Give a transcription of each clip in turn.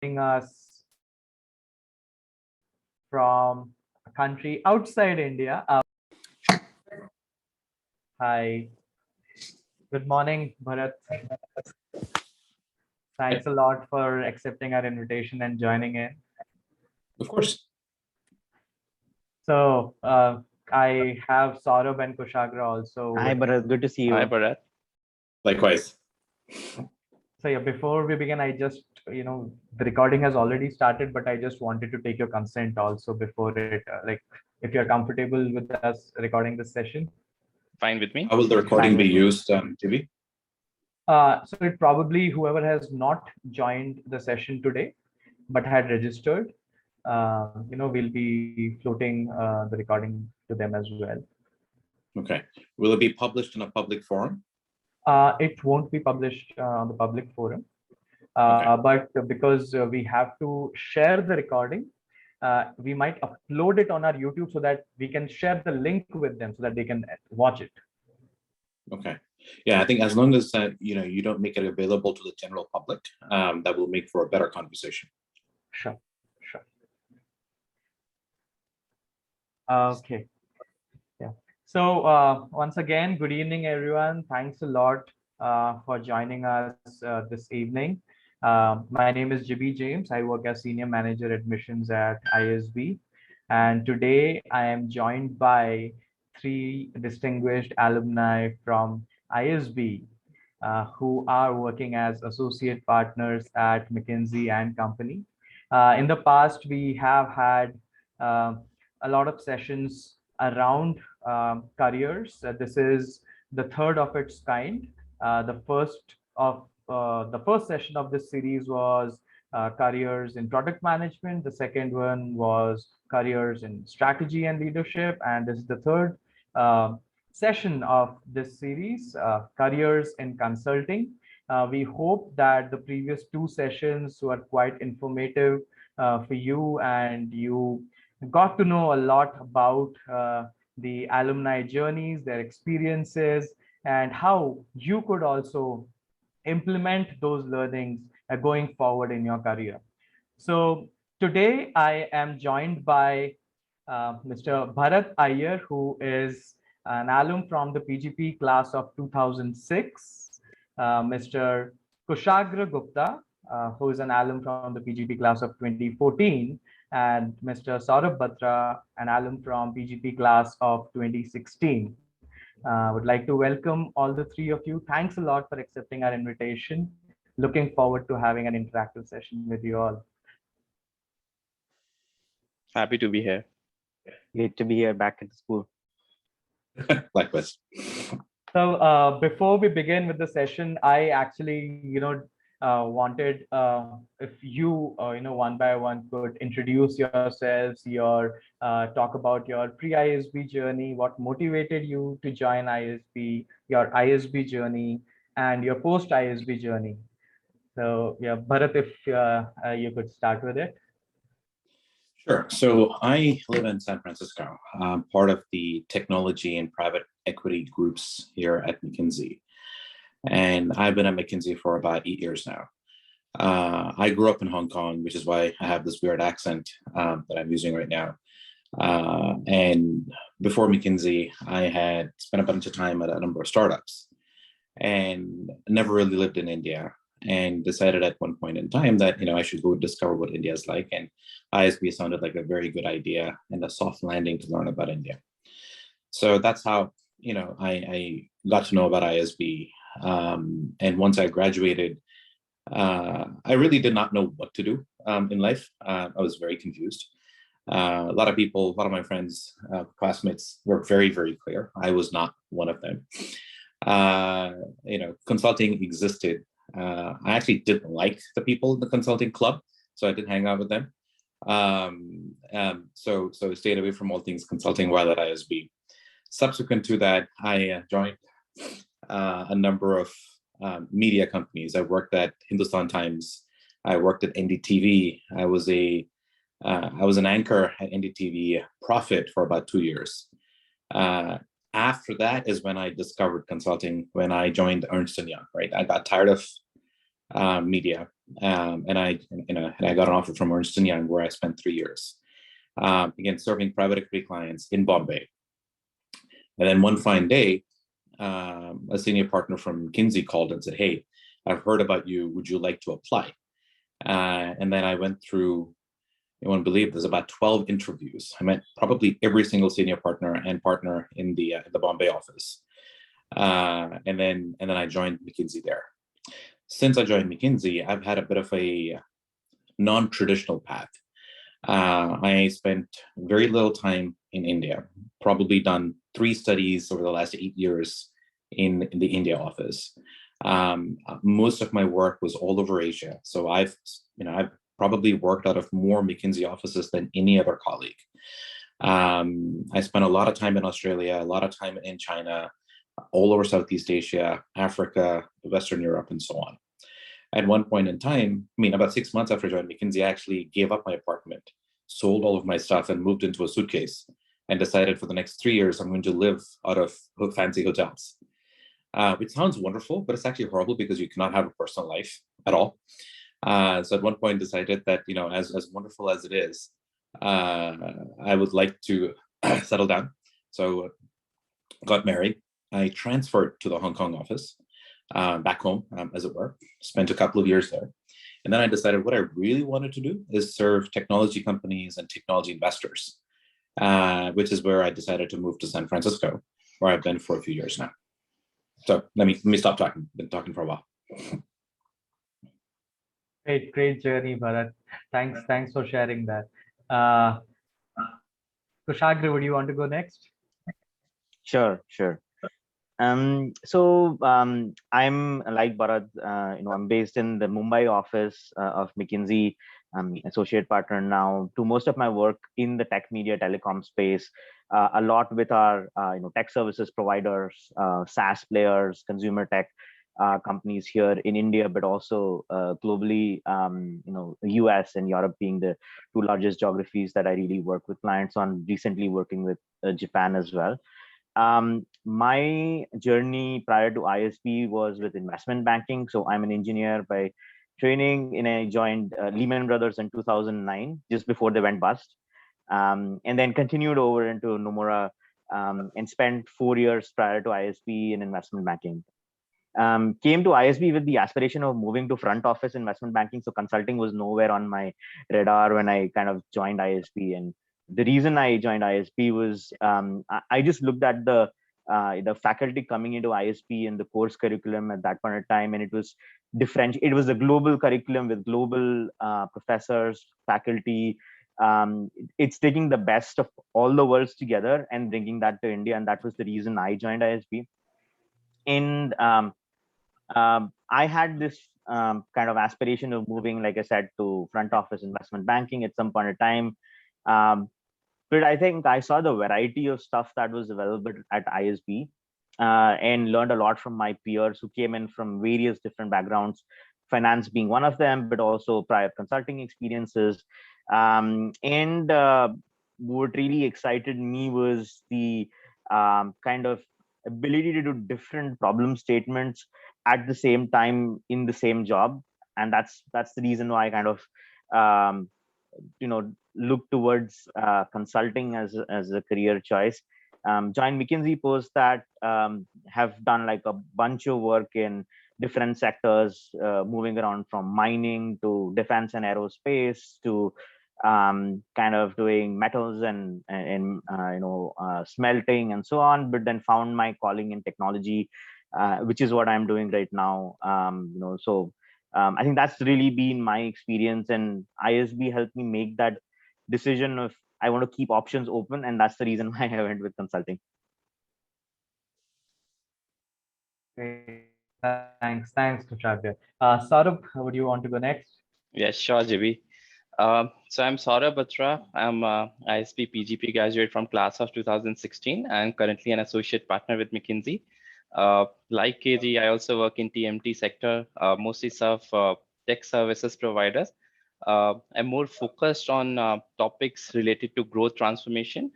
us from a country outside India. Hi, good morning, Bharat. Thanks a lot for accepting our invitation and joining in. Of course. So I have Saurabh and Kushagra also. Hi, Bharat. Good to see you. Hi, Bharat. Likewise. So yeah, before we begin, I just, the recording has already started, but I just wanted to take your consent also before it, if you're comfortable with us recording this session. Fine with me. How will the recording be used, TV? So it probably, whoever has not joined the session today, but had registered, we'll be floating the recording to them as well. Okay. Will it be published in a public forum? It won't be published on the public forum, but because we have to share the recording, we might upload it on our YouTube so that we can share the link with them so that they can watch it. Okay. Yeah, I think as long as you don't make it available to the general public, that will make for a better conversation. Sure. Okay. Yeah. So once again, good evening, everyone. Thanks a lot for joining us this evening. My name is J.B. James. I work as Senior Manager Admissions at ISB. And today I am joined by three distinguished alumni from ISB who are working as associate partners at McKinsey and Company. In the past, we have had a lot of sessions around careers. This is the third of its kind. The first session of this series was careers in product management. The second one was careers in strategy and leadership. And this is the third session of this series, careers in consulting. We hope that the previous two sessions were quite informative for you, and you got to know a lot about the alumni journeys, their experiences, and how you could also implement those learnings going forward in your career. So today I am joined by Mr. Bharat Iyer, who is an alum from the PGP class of 2006, Mr. Kushagra Gupta, who is an alum from the PGP class of 2014, and Mr. Saurabh Batra, an alum from PGP class of 2016. Would like to welcome all the three of you. Thanks a lot for accepting our invitation. Looking forward to having an interactive session with you all. Happy to be here. Great to be here back at the school. Likewise. So before we begin with the session, I actually, wanted if you, one by one could introduce yourselves, talk about your pre-ISB journey, what motivated you to join ISB, your ISB journey, and your post-ISB journey. So yeah, Bharat, if you could start with it. Sure. So I live in San Francisco, part of the technology and private equity groups here at McKinsey. And I've been at McKinsey for about 8 years now. I grew up in Hong Kong, which is why I have this weird accent that I'm using right now. And before McKinsey, I had spent a bunch of time at a number of startups and never really lived in India, and decided at one point in time that I should go discover what India is like. And ISB sounded like a very good idea and a soft landing to learn about India. So that's how I got to know about ISB. And once I graduated, I really did not know what to do in life. I was very confused. A lot of my friends, classmates were very, very clear. I was not one of them. Consulting existed. I actually didn't like the people in the consulting club, so I didn't hang out with them. So I stayed away from all things consulting while at ISB. Subsequent to that, I joined a number of media companies. I worked at Hindustan Times. I worked at NDTV. I was an anchor at NDTV Profit for about 2 years. After that is when I discovered consulting, when I joined Ernst & Young, right? I got tired of media. and I got an offer from Ernst & Young, where I spent 3 years, again, serving private equity clients in Bombay. And then one fine day, a senior partner from McKinsey called and said, "Hey, I've heard about you. Would you like to apply?" And then I went through, you won't believe, there's about 12 interviews. I met probably every single senior partner in the Bombay office. And then I joined McKinsey there. Since I joined McKinsey, I've had a bit of a non-traditional path. I spent very little time in India, probably done 3 studies over the last 8 years in the India office. Most of my work was all over Asia. So I've probably worked out of more McKinsey offices than any other colleague. I spent a lot of time in Australia, a lot of time in China, all over Southeast Asia, Africa, Western Europe, and so on. At one point in time, about 6 months after joining McKinsey, I actually gave up my apartment, sold all of my stuff, and moved into a suitcase, and decided for the next 3 years, I'm going to live out of fancy hotels. Which sounds wonderful, but it's actually horrible because you cannot have a personal life at all. So at one point decided that, as wonderful as it is, I would like to settle down. So got married. I transferred to the Hong Kong office, back home, as it were, spent a couple of years there. And then I decided what I really wanted to do is serve technology companies and technology investors, which is where I decided to move to San Francisco, where I've been for a few years now. So let me stop talking. Been talking for a while. Great journey, Bharat. Thanks for sharing that. Uh, Kushagra, would you want to go next? Sure. So I'm like Bharat, I'm based in the Mumbai office of McKinsey. I'm associate partner now. Do most of my work in the tech, media, telecom space, a lot with our tech services providers, SaaS players, consumer tech companies here in India, but also globally. US and Europe being the 2 largest geographies that I really work with clients on. Recently working with Japan as well. My journey prior to ISB was with investment banking. So I'm an engineer by training, and I joined Lehman Brothers in 2009, just before they went bust, and then continued over into Nomura, and spent 4 years prior to ISB in investment banking. Came to ISB with the aspiration of moving to front office investment banking. So consulting was nowhere on my radar when I kind of joined ISB. And the reason I joined ISB was I just looked at the faculty coming into ISB and the course curriculum at that point in time, and it was different. It was a global curriculum with global professors, faculty. It's taking the best of all the worlds together and bringing that to India, and that was the reason I joined ISB. And I had this kind of aspiration of moving, like I said, to front office investment banking at some point in time. But I think I saw the variety of stuff that was available at ISB, and learned a lot from my peers who came in from various different backgrounds, finance being one of them, but also prior consulting experiences. And what really excited me was the kind of ability to do different problem statements at the same time in the same job. And that's the reason why I kind of um, look towards consulting as a career choice. Joined McKinsey post that, have done like a bunch of work in different sectors, moving around from mining to defense and aerospace to kind of doing metals and smelting and so on. But then found my calling in technology, which is what I'm doing right now. I think that's really been my experience, and ISB helped me make that decision of I want to keep options open, and that's the reason why I went with consulting. Great. Thanks, Kushagra. Saurabh, would you want to go next? Yes, sure, JB. So I'm Saurabh Batra. I'm a ISP PGP graduate from class of 2016 and currently an associate partner with McKinsey. Like KG, I also work in TMT sector, mostly serve tech services providers. I'm more focused on topics related to growth transformation,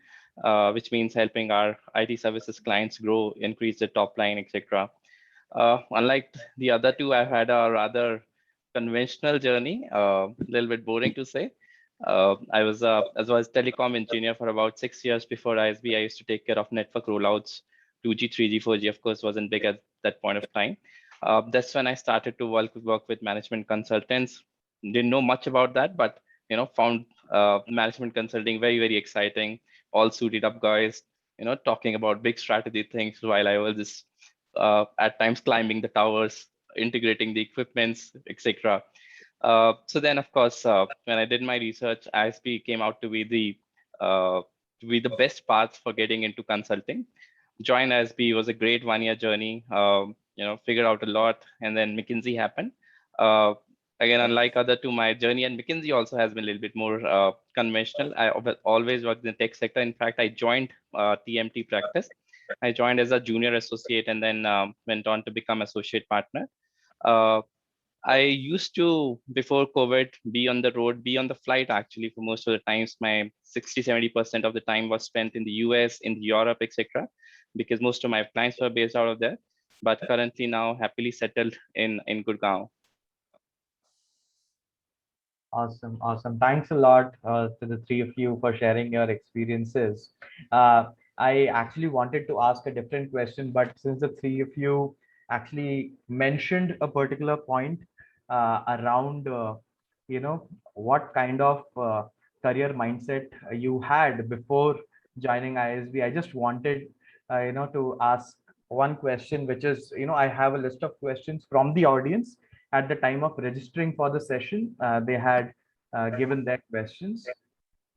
which means helping our IT services clients grow, increase the top line, etc. Unlike the other two, I've had a rather conventional journey, a little bit boring to say. I was as well as telecom engineer for about 6 years before ISB. I used to take care of network rollouts. 2G, 3G, 4G, of course, wasn't big at that point of time. That's when I started to work with management consultants. Didn't know much about that, but found management consulting very, very exciting. All suited up guys, talking about big strategy things while I was just at times climbing the towers, integrating the equipments, etc. So then, of course, when I did my research, ISP came out to be the best path for getting into consulting. Join ISP was a great 1 year journey. Figured out a lot, and then McKinsey happened. Again, unlike other two, my journey at McKinsey also has been a little bit more conventional. I always worked in the tech sector. In fact, I joined TMT practice. I joined as a junior associate and then went on to become associate partner. Uh, I used to, before COVID, be on the road, be on the flight actually for most of the times. My 60-70% of the time was spent in the US, in Europe, etc., because most of my clients were based out of there. But currently now happily settled in Gurgaon. Awesome, awesome. Thanks a lot to the three of you for sharing your experiences. Uh, I actually wanted to ask a different question, but since the three of you actually mentioned a particular point around, what kind of career mindset you had before joining ISB, I just wanted, to ask one question, which is, I have a list of questions from the audience at the time of registering for the session. They had given their questions.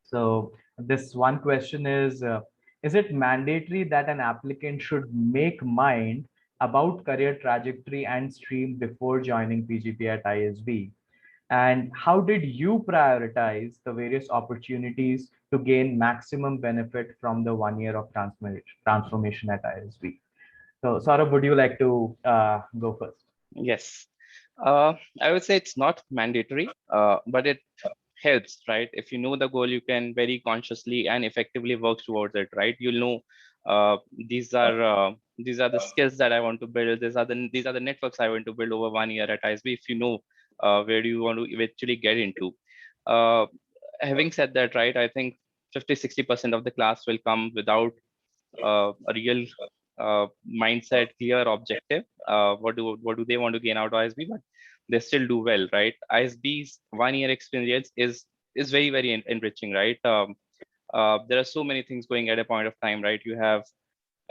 So this one question is it mandatory that an applicant should make mind about career trajectory and stream before joining PGP at ISB? And how did you prioritize the various opportunities to gain maximum benefit from the 1 year of transformation at ISB? So Saurabh, would you like to go first? Yes. I would say it's not mandatory, but it helps, right? If you know the goal, you can very consciously and effectively work towards it, right? You'll know these are the skills that I want to build. These are the networks I want to build over 1 year at ISB. If you know where do you want to eventually get into. Uh, Having said that, right, I think 50-60% of the class will come without a real mindset, clear objective. What do they want to gain out of ISB? But they still do well, right? ISB's 1 year experience is very, very enriching, right? There are so many things going at a point of time, right? You have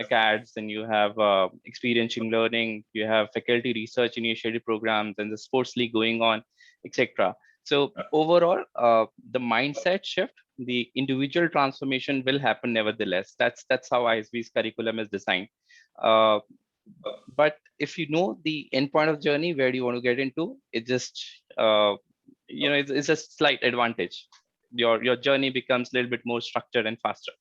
acads, and you have experiential learning, you have faculty research initiative programs, and the sports league going on, etc. So overall, the mindset shift, the individual transformation will happen nevertheless. That's how ISB's curriculum is designed. Uh, but if you know the end point of journey, where do you want to get into, it just it's a slight advantage. Your journey becomes a little bit more structured and faster.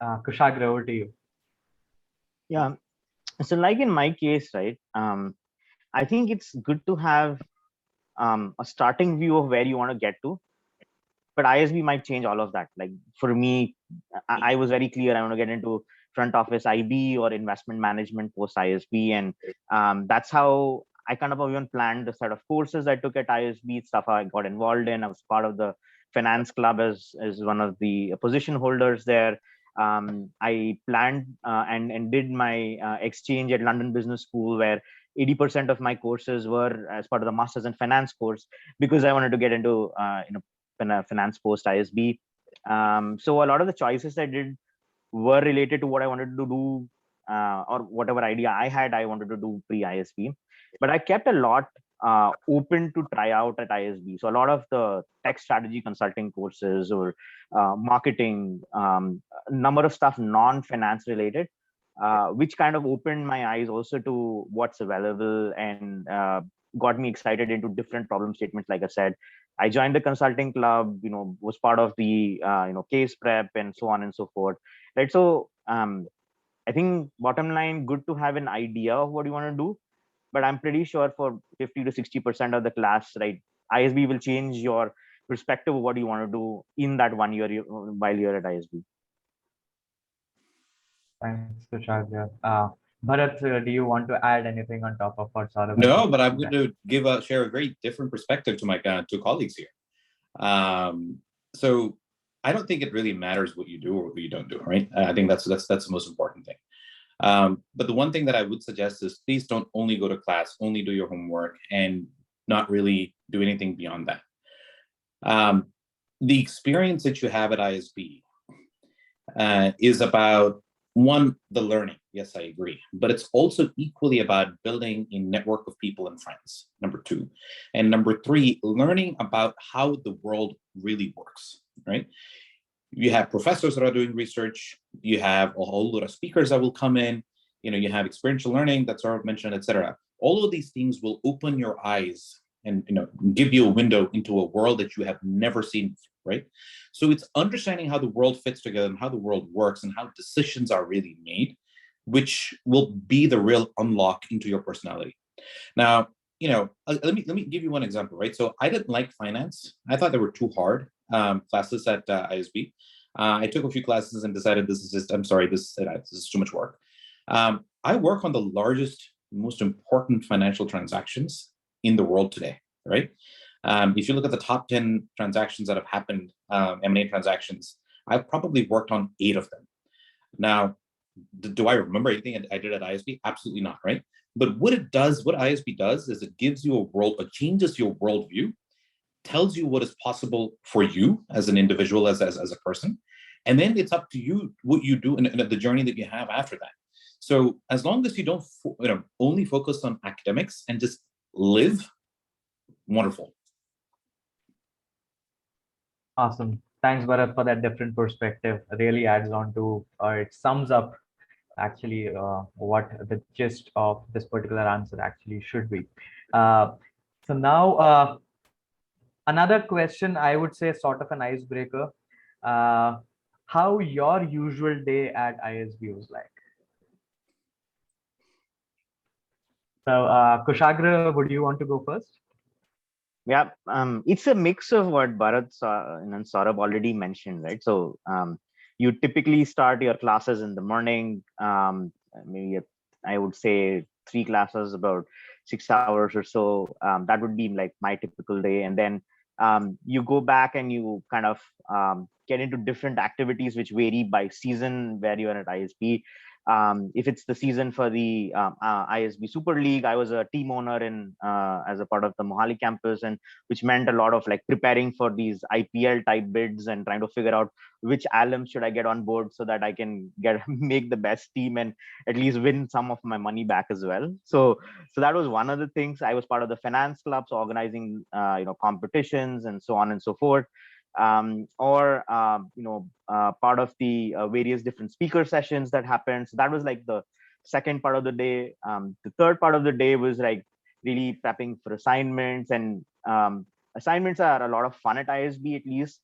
Kushagra, over to you. Yeah. So like in my case, right, I think it's good to have a starting view of where you want to get to, but ISB might change all of that. Like for me, I was very clear I want to get into front office IB or investment management post ISB, and that's how I kind of even planned the set of courses I took at ISB, stuff I got involved in. I was part of the finance club as one of the position holders there. I planned and did my exchange at London Business School, where 80% of my courses were as part of the Masters in Finance course, because I wanted to get into finance post ISB. So a lot of the choices I did were related to what I wanted to do, or whatever idea I had I wanted to do pre ISB. But I kept a lot open to try out at ISB. So a lot of the tech strategy consulting courses, or marketing, number of stuff non-finance related, which kind of opened my eyes also to what's available, and got me excited into different problem statements. Like I said, I joined the consulting club, was part of the case prep and so on and so forth, right? So I think bottom line, good to have an idea of what you want to do, but I'm pretty sure for 50 to 60% of the class, right, ISB will change your perspective of what you want to do in that 1 year while you're at ISB. Thanks, Kushagra. Bharat, do you want to add anything on top of what Saurabh? No, but I'm going to share a very different perspective to my two colleagues here. So I don't think it really matters what you do or what you don't do, right? I think that's the most important thing. But the one thing that I would suggest is please don't only go to class, only do your homework, and not really do anything beyond that. The experience that you have at ISB is about, one, the learning. Yes, I agree. But it's also equally about building a network of people and friends, number two. And number three, learning about how the world really works, right? You have professors that are doing research. You have a whole lot of speakers that will come in. You have experiential learning that Saurabh mentioned, et cetera. All of these things will open your eyes and give you a window into a world that you have never seen before, right? So it's understanding how the world fits together and how the world works and how decisions are really made, which will be the real unlock into your personality. Now, let me give you one example, right? So I didn't like finance. I thought they were too hard classes at ISB. I took a few classes and decided this is too much work. I work on the largest, most important financial transactions in the world today, right? If you look at the top 10 transactions that have happened, M&A transactions, I've probably worked on 8 of them. Now, do I remember anything I did at ISB? Absolutely not, right? But what ISB does is it gives you it changes your worldview, tells you what is possible for you as an individual, as a person, and then it's up to you what you do and the journey that you have after that. So as long as you don't only focus on academics and just live, wonderful. Awesome. Thanks, Bharat, for that different perspective. It really adds on to, it sums up actually what the gist of this particular answer actually should be. So now, another question, I would say sort of an icebreaker. How your usual day at ISB was like? So Kushagra, would you want to go first? Yeah, it's a mix of what Bharat and Saurabh already mentioned, right? So you typically start your classes in the morning, maybe I would say 3 classes, about 6 hours or so. That would be like my typical day. And then you go back and you kind of get into different activities which vary by season where you are at ISB. If it's the season for the ISB Super League, I was a team owner in as a part of the Mohali campus, and which meant a lot of like preparing for these IPL type bids and trying to figure out which alums should I get on board so that I can make the best team and at least win some of my money back as well. So that was one of the things. I was part of the finance clubs, organizing competitions and so on and so forth. Part of the various different speaker sessions that happened. So that was like the second part of the day. The third part of the day was like really prepping for assignments, and assignments are a lot of fun at ISB, at least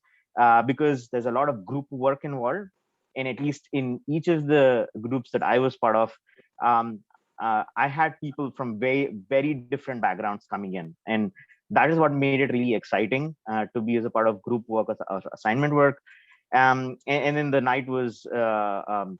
because there's a lot of group work involved. And at least in each of the groups that I was part of, I had people from very, very different backgrounds coming in. And that is what made it really exciting to be as a part of group work or assignment work. And then the night was a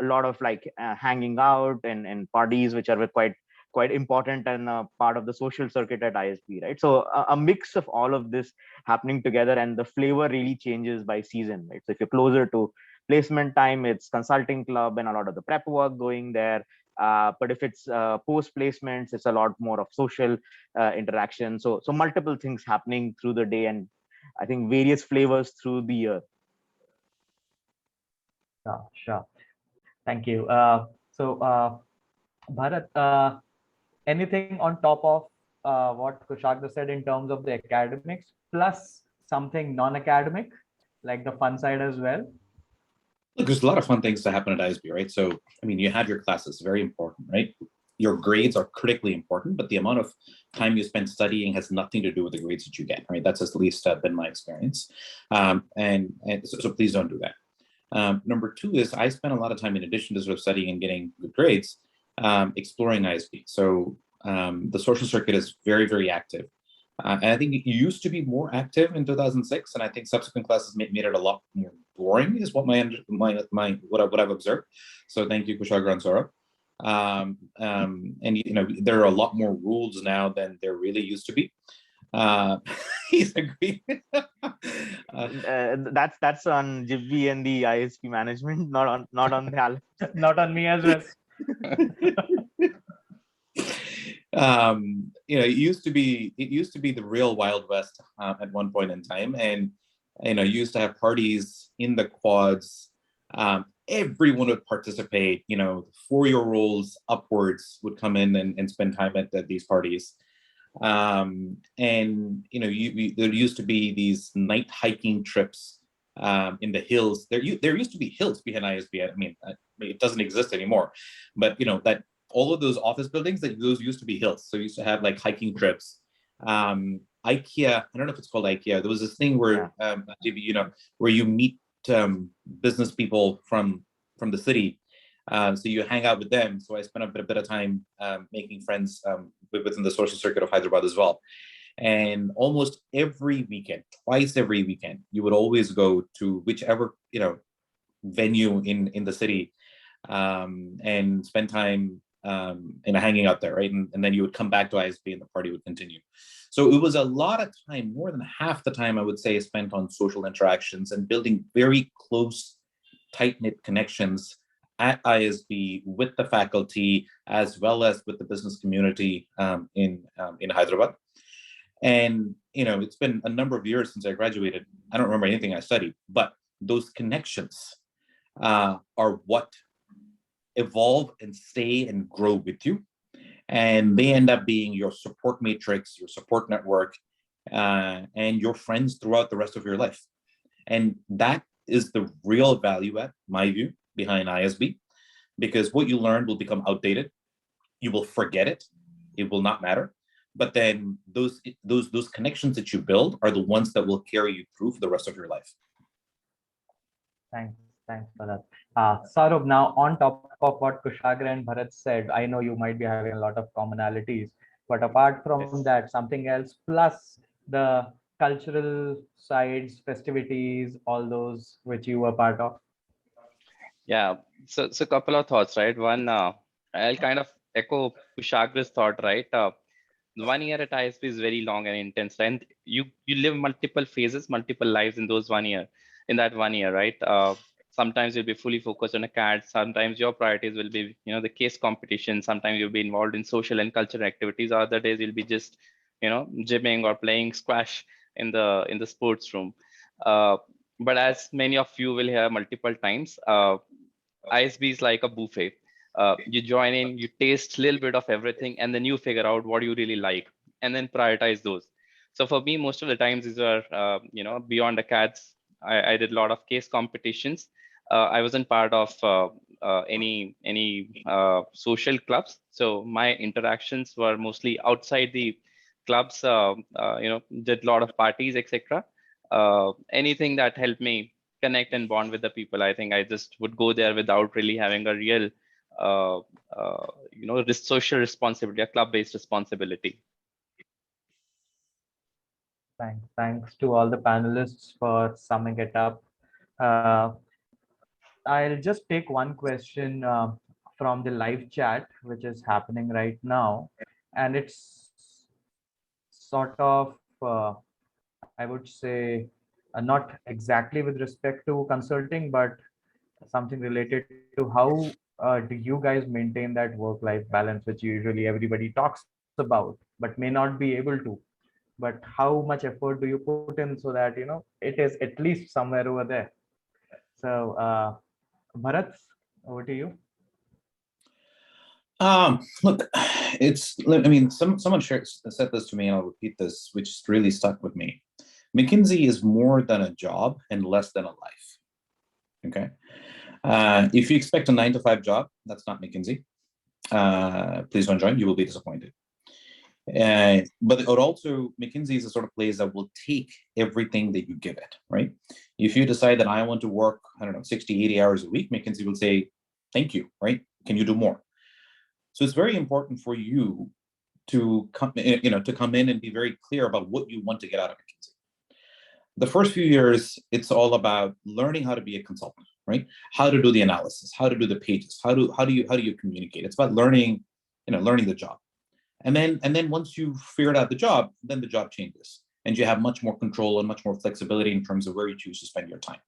lot of like hanging out and parties, which are quite important and part of the social circuit at ISB, right? So a mix of all of this happening together, and the flavor really changes by season, right? So if you're closer to placement time, it's consulting club and a lot of the prep work going there. But if it's post placements, it's a lot more of social interaction. So multiple things happening through the day, and I think various flavors through the year. Sure. Thank you. Bharat, anything on top of what Kushagra said in terms of the academics, plus something non-academic, like the fun side as well? Look, there's a lot of fun things to happen at ISB, right? So, I mean, you have your classes, very important, right? Your grades are critically important, but the amount of time you spend studying has nothing to do with the grades that you get, right? That's at least been my experience. So please don't do that. Number two is I spent a lot of time, in addition to sort of studying and getting good grades, exploring ISB. So the social circuit is very, very active. And I think it used to be more active in 2006, and I think subsequent classes made it a lot more boring, is what what I've observed. So thank you, Kushagra and Saurabh. And there are a lot more rules now than there really used to be. He's agreed. That's on Jibby and the ISP management, not on the Alex. Not on me as well. It used to be the real Wild West at one point in time, and you used to have parties in the quads. Everyone would participate. 4-year-olds upwards would come in and spend time at these parties. And there used to be these night hiking trips in the hills. There used to be hills behind ISB. I mean, it doesn't exist anymore, but that all of those office buildings, those used to be hills. So we used to have like hiking trips. IKEA, I don't know if it's called IKEA. There was this thing where where you meet business people from the city. So you hang out with them. So I spent a bit of time making friends within the social circuit of Hyderabad as well. And almost every weekend, twice every weekend, you would always go to whichever venue in the city and spend time hanging out there, right? And then you would come back to ISB and the party would continue. So it was a lot of time, more than half the time I would say, spent on social interactions and building very close, tight-knit connections at ISB with the faculty as well as with the business community in Hyderabad. And it's been a number of years since I graduated. I don't remember anything I studied, but those connections are what evolve and stay and grow with you. And they end up being your support matrix, your support network, and your friends throughout the rest of your life. And that is the real value at my view behind ISB, because what you learn will become outdated. You will forget it. It will not matter. But then those connections that you build are the ones that will carry you through for the rest of your life. Thanks for that. Saurabh, now on top of what Kushagra and Bharat said, I know you might be having a lot of commonalities, but apart from that, something else, plus the cultural sides, festivities, all those which you were part of. Yeah, so a couple of thoughts, right? One, I'll kind of echo Kushagra's thought, right? 1 year at ISP is very long and intense, and you live multiple phases, multiple lives in that 1 year, right? Sometimes you'll be fully focused on a CAD. Sometimes your priorities will be, the case competition. Sometimes you'll be involved in social and cultural activities. Other days you'll be just, gymming or playing squash in the sports room. But as many of you will hear multiple times, ISB is like a buffet. You join in, you taste a little bit of everything, and then you figure out what you really like, and then prioritize those. So for me, most of the times these were, beyond the CADs. I did a lot of case competitions. I wasn't part of any social clubs, so my interactions were mostly outside the clubs. Did a lot of parties, etc. Anything that helped me connect and bond with the people. I think I just would go there without really having a real social responsibility, a club-based responsibility. Thanks to all the panelists for summing it up. I'll just take one question from the live chat, which is happening right now, and it's sort of, I would say, not exactly with respect to consulting, but something related to how do you guys maintain that work-life balance, which usually everybody talks about, but may not be able to. But how much effort do you put in so that it is at least somewhere over there? So, Bharat, over to you. Look, someone said this to me, and I'll repeat this, which really stuck with me. McKinsey is more than a job and less than a life. Okay. If you expect a 9-to-5 job, that's not McKinsey. Please don't join. You will be disappointed. But also, McKinsey is the sort of place that will take everything that you give it, right? If you decide that I want to work, 60, 80 hours a week, McKinsey will say, thank you, right? Can you do more? So it's very important for you to come in and be very clear about what you want to get out of McKinsey. The first few years, it's all about learning how to be a consultant, right? How to do the analysis, how to do the pages, how do you communicate. It's about learning, learning the job. And then once you've figured out the job, then the job changes and you have much more control and much more flexibility in terms of where you choose to spend your time.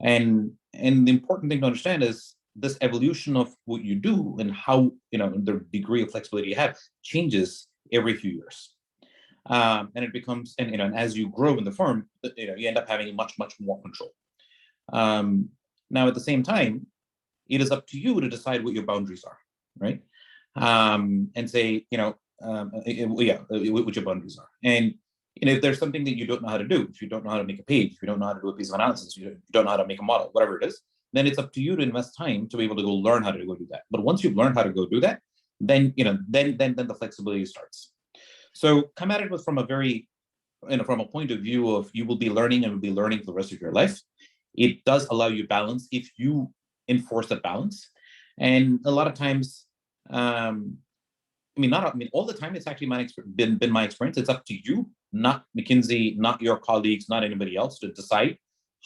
And the important thing to understand is this evolution of what you do and how, the degree of flexibility you have changes every few years. And it becomes, and as you grow in the firm, you end up having much more control. Now, at the same time, it is up to you to decide what your boundaries are, right? And say, what your boundaries are. And if there's something that you don't know how to do, if you don't know how to make a page, if you don't know how to do a piece of analysis, you don't know how to make a model, whatever it is, then it's up to you to invest time to be able to go learn how to go do that. But once you've learned how to go do that, then then the flexibility starts. So come at it from a very, from a point of view of you will be learning and will be learning for the rest of your life. It does allow you balance if you enforce that balance. And a lot of times, all the time, it's actually been my experience. It's up to you, not McKinsey, not your colleagues, not anybody else, to decide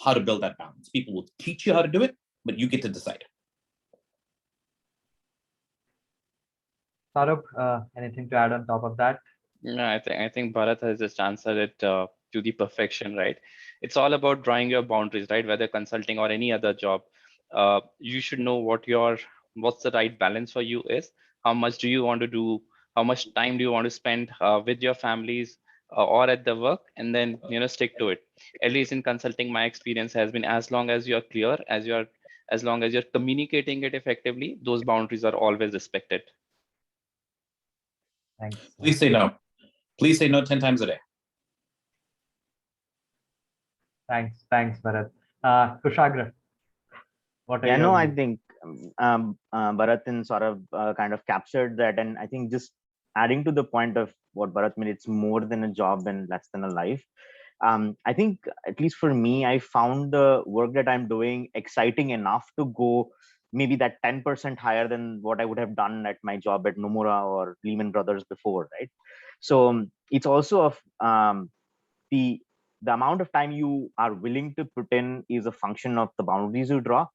how to build that balance. People will teach you how to do it, but you get to decide. Saurabh, anything to add on top of that? No, I think Bharat has just answered it to the perfection, right? It's all about drawing your boundaries, right? Whether consulting or any other job, you should know what's the right balance for you is. How much do you want to do? How much time do you want to spend with your families or at the work? And then stick to it. At least in consulting, my experience has been, as long as you're clear, as long as you're communicating it effectively, those boundaries are always respected. Thanks. Please say no. Please say no 10 times a day. Thanks, Bharat. Kushagra, what are Yeah, I views? think Bharat and Saurabh kind of captured that. And I think just adding to the point of what Bharat made, it's more than a job and less than a life. I think, at least for me, I found the work that I'm doing exciting enough to go maybe that 10% higher than what I would have done at my job at Nomura or Lehman Brothers before, right? So it's also of the amount of time you are willing to put in is a function of the boundaries you draw,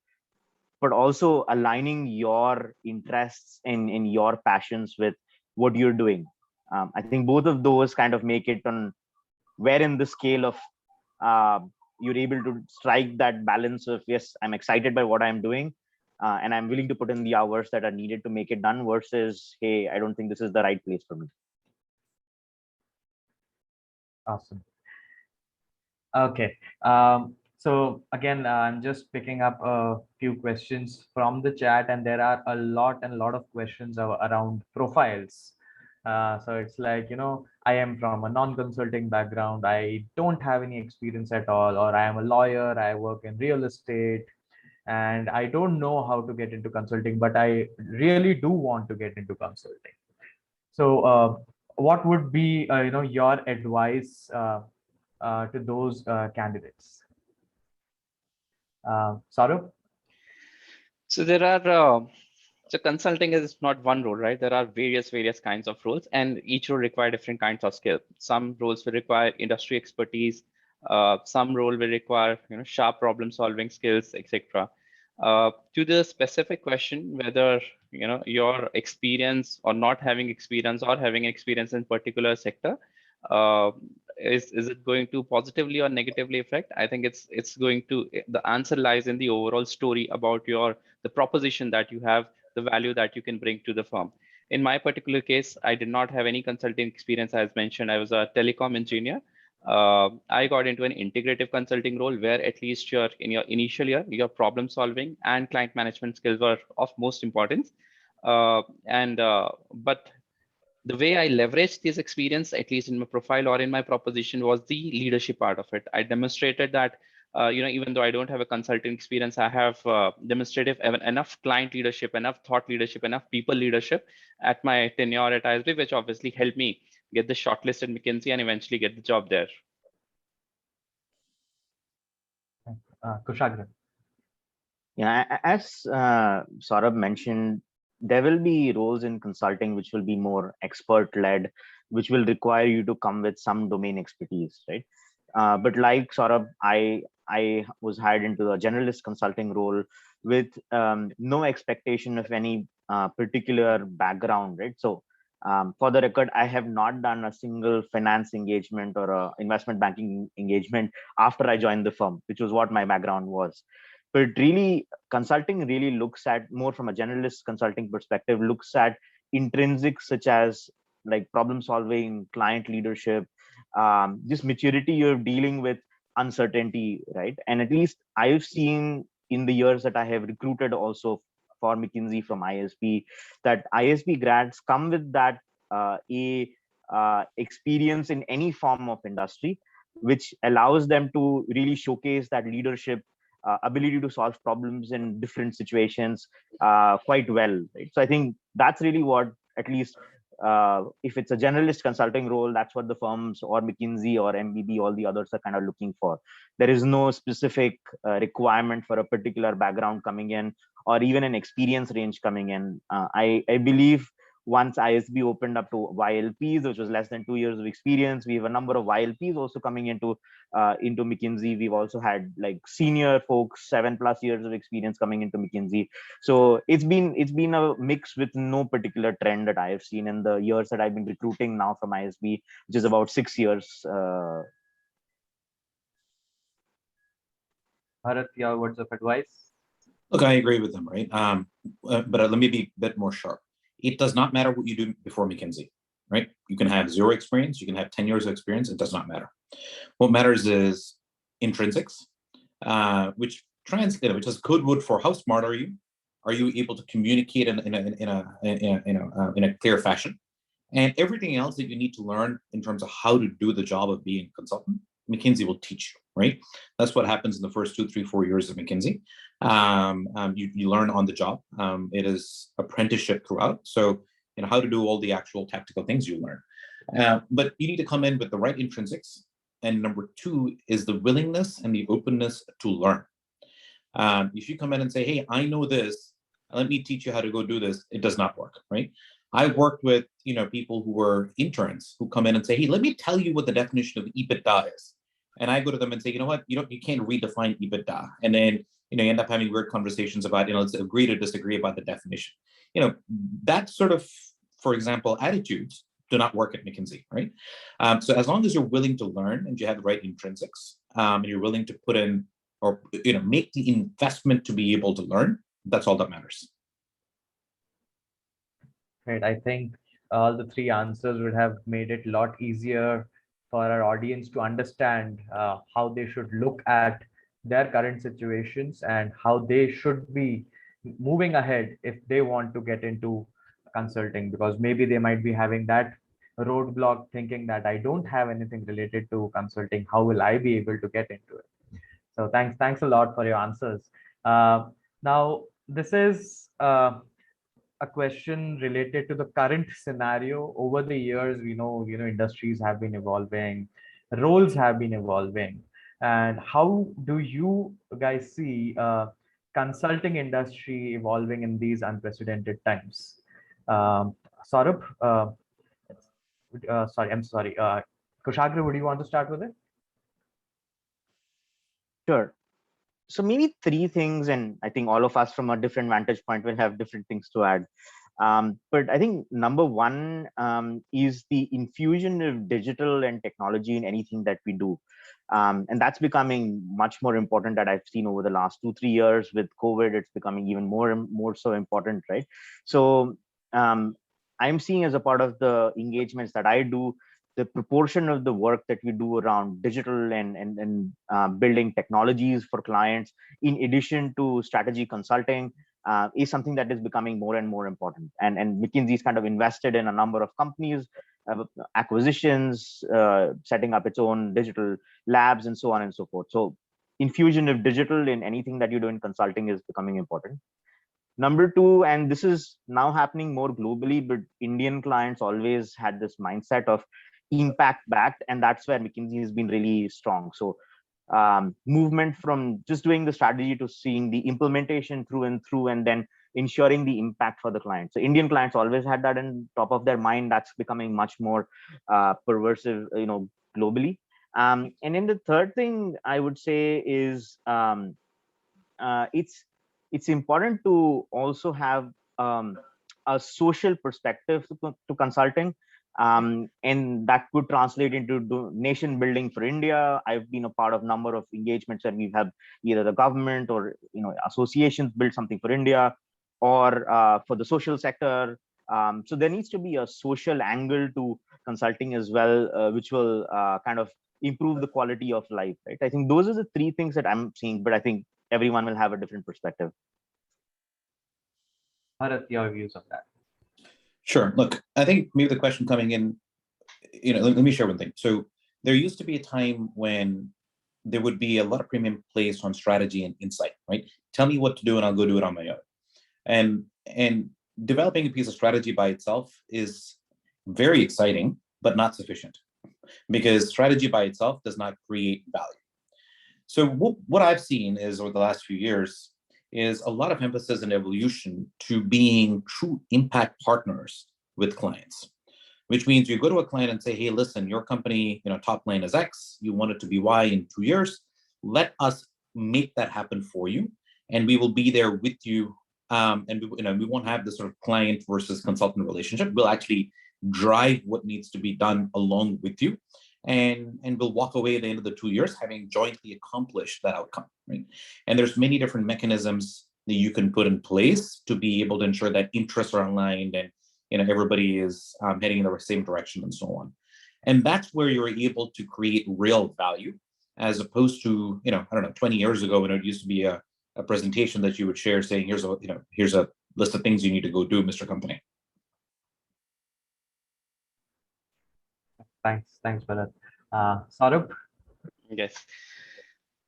but also aligning your interests in your passions with what you're doing. I think both of those kind of make it on where in the scale of you're able to strike that balance of, yes, I'm excited by what I'm doing, and I'm willing to put in the hours that are needed to make it done, versus, hey, I don't think this is the right place for me. Awesome. Okay. So again, I'm just picking up a few questions from the chat, and there are a lot of questions around profiles. So it's like, I am from a non-consulting background. I don't have any experience at all, or I am a lawyer. I work in real estate, and I don't know how to get into consulting, but I really do want to get into consulting. So, what would be, your advice to those candidates? Saurabh? So there are, so consulting is not one role, right? There are various kinds of roles, and each role require different kinds of skill. Some roles will require industry expertise. Some role will require, sharp problem solving skills, etc. To the specific question, whether, your experience or not having experience or having experience in particular sector, is it going to positively or negatively affect? I think it's going to, the answer lies in the overall story about the proposition that you have, the value that you can bring to the firm. In my particular case, I did not have any consulting experience. As mentioned, I was a telecom engineer. I got into an integrative consulting role where at least in your initial year, your problem solving and client management skills were of most importance. But the way I leveraged this experience, at least in my profile or in my proposition, was the leadership part of it. I demonstrated that, even though I don't have a consulting experience, I have demonstrated enough client leadership, enough thought leadership, enough people leadership at my tenure at ISB, which obviously helped me get the shortlist at McKinsey and eventually get the job there. Kushagra? Yeah, as Saurabh mentioned, there will be roles in consulting which will be more expert-led, which will require you to come with some domain expertise, right? But like Saurabh, I I was hired into the generalist consulting role with no expectation of any particular background, right? So for the record, I have not done a single finance engagement or a investment banking engagement after I joined the firm, which was what my background was. But really, consulting really looks at, more from a generalist consulting perspective, looks at intrinsics such as like problem solving, client leadership, this maturity you're dealing with uncertainty, right? And at least I've seen in the years that I have recruited also for McKinsey from ISP, that ISP grads come with that experience in any form of industry, which allows them to really showcase that leadership ability to solve problems in different situations quite well, right? So I think that's really what, at least if it's a generalist consulting role, that's what the firms or McKinsey or MBB, all the others are kind of looking for. There is no specific requirement for a particular background coming in, or even an experience range coming in. I believe once ISB opened up to YLPs, which was less than 2 years of experience, we have a number of YLPs also coming into McKinsey. We've also had like senior folks, 7+ years of experience coming into McKinsey. So it's been a mix with no particular trend that I have seen in the years that I've been recruiting now from ISB, which is about 6 years. Bharat, your words of advice? Look, I agree with them, right? But let me be a bit more sharp. It does not matter what you do before McKinsey, right? You can have 0 experience, you can have 10 years of experience, it does not matter. What matters is intrinsics, which is code word for how smart are you? Are you able to communicate in a clear fashion? And everything else that you need to learn in terms of how to do the job of being a consultant, McKinsey will teach you, right? That's what happens in the first 2, 3, 4 years of McKinsey. You learn on the job. It is apprenticeship throughout. So, how to do all the actual tactical things you learn. But you need to come in with the right intrinsics. And number 2 is the willingness and the openness to learn. If you come in and say, hey, I know this, let me teach you how to go do this, it does not work, right? I've worked with people who were interns who come in and say, hey, let me tell you what the definition of EBITDA is. And I go to them and say, you know what, you can't redefine EBITDA. And then you end up having weird conversations about, let's agree to disagree about the definition. That sort of, for example, attitudes do not work at McKinsey, right? So as long as you're willing to learn and you have the right intrinsics, and you're willing to put in or make the investment to be able to learn, that's all that matters. Right. I think all the 3 answers would have made it a lot easier for our audience to understand how they should look at their current situations and how they should be moving ahead if they want to get into consulting, because maybe they might be having that roadblock thinking that I don't have anything related to consulting. How will I be able to get into it? So thanks a lot for your answers. Now, this is a question related to the current scenario. Over the years, we know industries have been evolving, roles have been evolving, and how do you guys see consulting industry evolving in these unprecedented times? Saurabh, I'm sorry, Kushagra, would you want to start with it? Sure. So maybe 3 things, and I think all of us from a different vantage point will have different things to add. But I think number 1 is the infusion of digital and technology in anything that we do. And that's becoming much more important, that I've seen over the last 2-3 years. With COVID, it's becoming even more so important, right? So I'm seeing, as a part of the engagements that I do, the proportion of the work that we do around digital and building technologies for clients, in addition to strategy consulting, is something that is becoming more and more important. And McKinsey's kind of invested in a number of companies, acquisitions, setting up its own digital labs, and so on and so forth. So infusion of digital in anything that you do in consulting is becoming important. Number 2, and this is now happening more globally, but Indian clients always had this mindset of impact backed, and that's where McKinsey has been really strong. So movement from just doing the strategy to seeing the implementation through and through, and then ensuring the impact for the client. So Indian clients always had that in top of their mind. That's becoming much more pervasive, globally. And then the third thing I would say is it's important to also have a social perspective to consulting, and that could translate into nation building for India. I've been a part of number of engagements where we've had either the government or associations build something for India, or for the social sector. So there needs to be a social angle to consulting as well, which will kind of improve the quality of life, right? I think those are the three things that I'm seeing, but I think everyone will have a different perspective. Bharat, your views on that? Sure. Look, I think maybe the question coming in, let me share one thing. So there used to be a time when there would be a lot of premium placed on strategy and insight, right? Tell me what to do and I'll go do it on my own. And developing a piece of strategy by itself is very exciting, but not sufficient, because strategy by itself does not create value. So what I've seen is over the last few years is a lot of emphasis and evolution to being true impact partners with clients, which means you go to a client and say, hey, listen, your company, top line is X, you want it to be Y in 2 years. Let us make that happen for you. And we will be there with you. And we won't have this sort of client versus consultant relationship. We'll actually drive what needs to be done along with you. And we'll walk away at the end of the 2 years having jointly accomplished that outcome, right? And there's many different mechanisms that you can put in place to be able to ensure that interests are aligned and everybody is heading in the same direction and so on. And that's where you're able to create real value, as opposed to 20 years ago when it used to be a presentation that you would share saying, here's a list of things you need to go do, Mr. Company. Thanks, Bharat. Saurabh? Yes.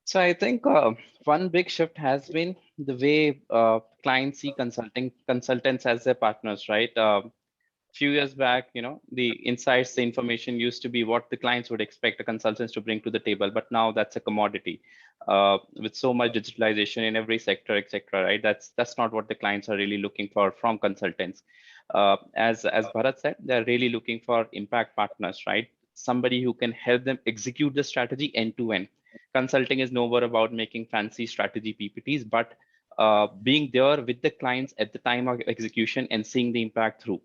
So I think one big shift has been the way clients see consultants as their partners, right? Few years back, the insights, the information used to be what the clients would expect the consultants to bring to the table, but now that's a commodity. With so much digitalization in every sector, etc., right? That's not what the clients are really looking for from consultants. As Bharat said, they're really looking for impact partners, right? Somebody who can help them execute the strategy end to end. Consulting is no more about making fancy strategy PPTs, but being there with the clients at the time of execution and seeing the impact through.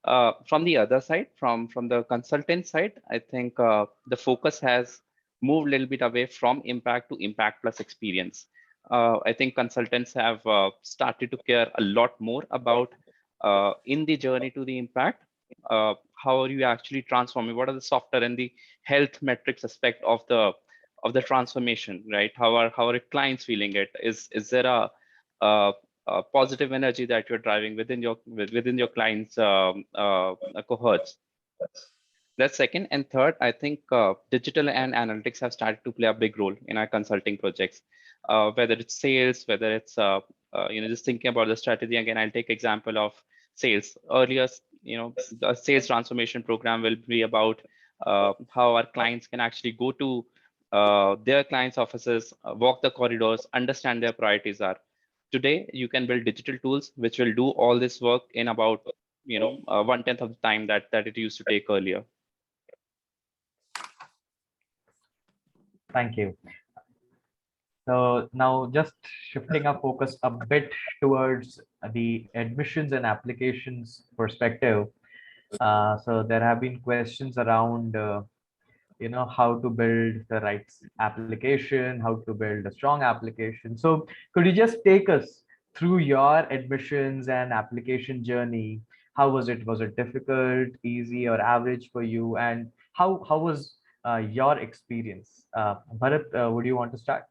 From the other side, from the consultant side, I think the focus has moved a little bit away from impact to impact plus experience. I think consultants have started to care a lot more about in the journey to the impact. How are you actually transforming? What are the software and the health metrics aspect of the transformation, right? How are clients feeling it? Is there a positive energy that you're driving within your clients' cohorts? That's second. And third, I think digital and analytics have started to play a big role in our consulting projects. Whether it's sales, whether it's just thinking about the strategy. Again, I'll take example of sales. Earlier, the sales transformation program will be about how our clients can actually go to their clients' offices, walk the corridors, understand their priorities are. Today, you can build digital tools which will do all this work in about 1/10 of the time that it used to take earlier. Thank you. So now just shifting our focus a bit towards the admissions and applications perspective. So there have been questions around, how to build the right application, how to build a strong application. So could you just take us through your admissions and application journey? How was it? Was it difficult, easy, or average for you? And how was your experience? Bharat, would you want to start?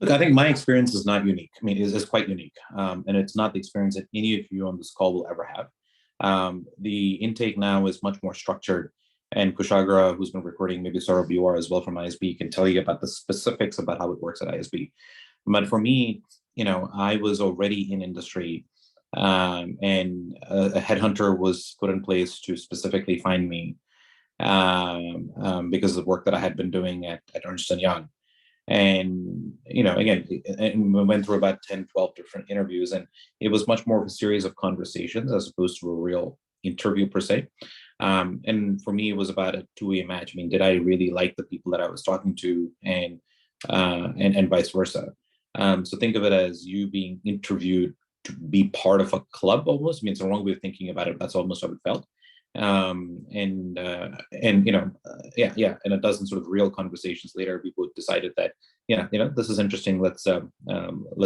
Look, I think my experience is not unique. I mean, it's quite unique. And it's not the experience that any of you on this call will ever have. The intake now is much more structured. And Kushagra, who's been recording, maybe Saurabh, you are as well from ISB, can tell you about the specifics about how it works at ISB. But for me, I was already in industry, and a headhunter was put in place to specifically find me because of the work that I had been doing at Ernst & Young. And, again, and we went through about 10, 12 different interviews, and it was much more of a series of conversations as opposed to a real interview per se. And for me, it was about a two-way match. I mean, did I really like the people that I was talking to, and vice versa? So think of it as you being interviewed to be part of a club almost. I mean, it's a wrong way of thinking about it. But that's almost how it felt. And yeah, and a dozen sort of real conversations later, people decided that, yeah, this is interesting. Let's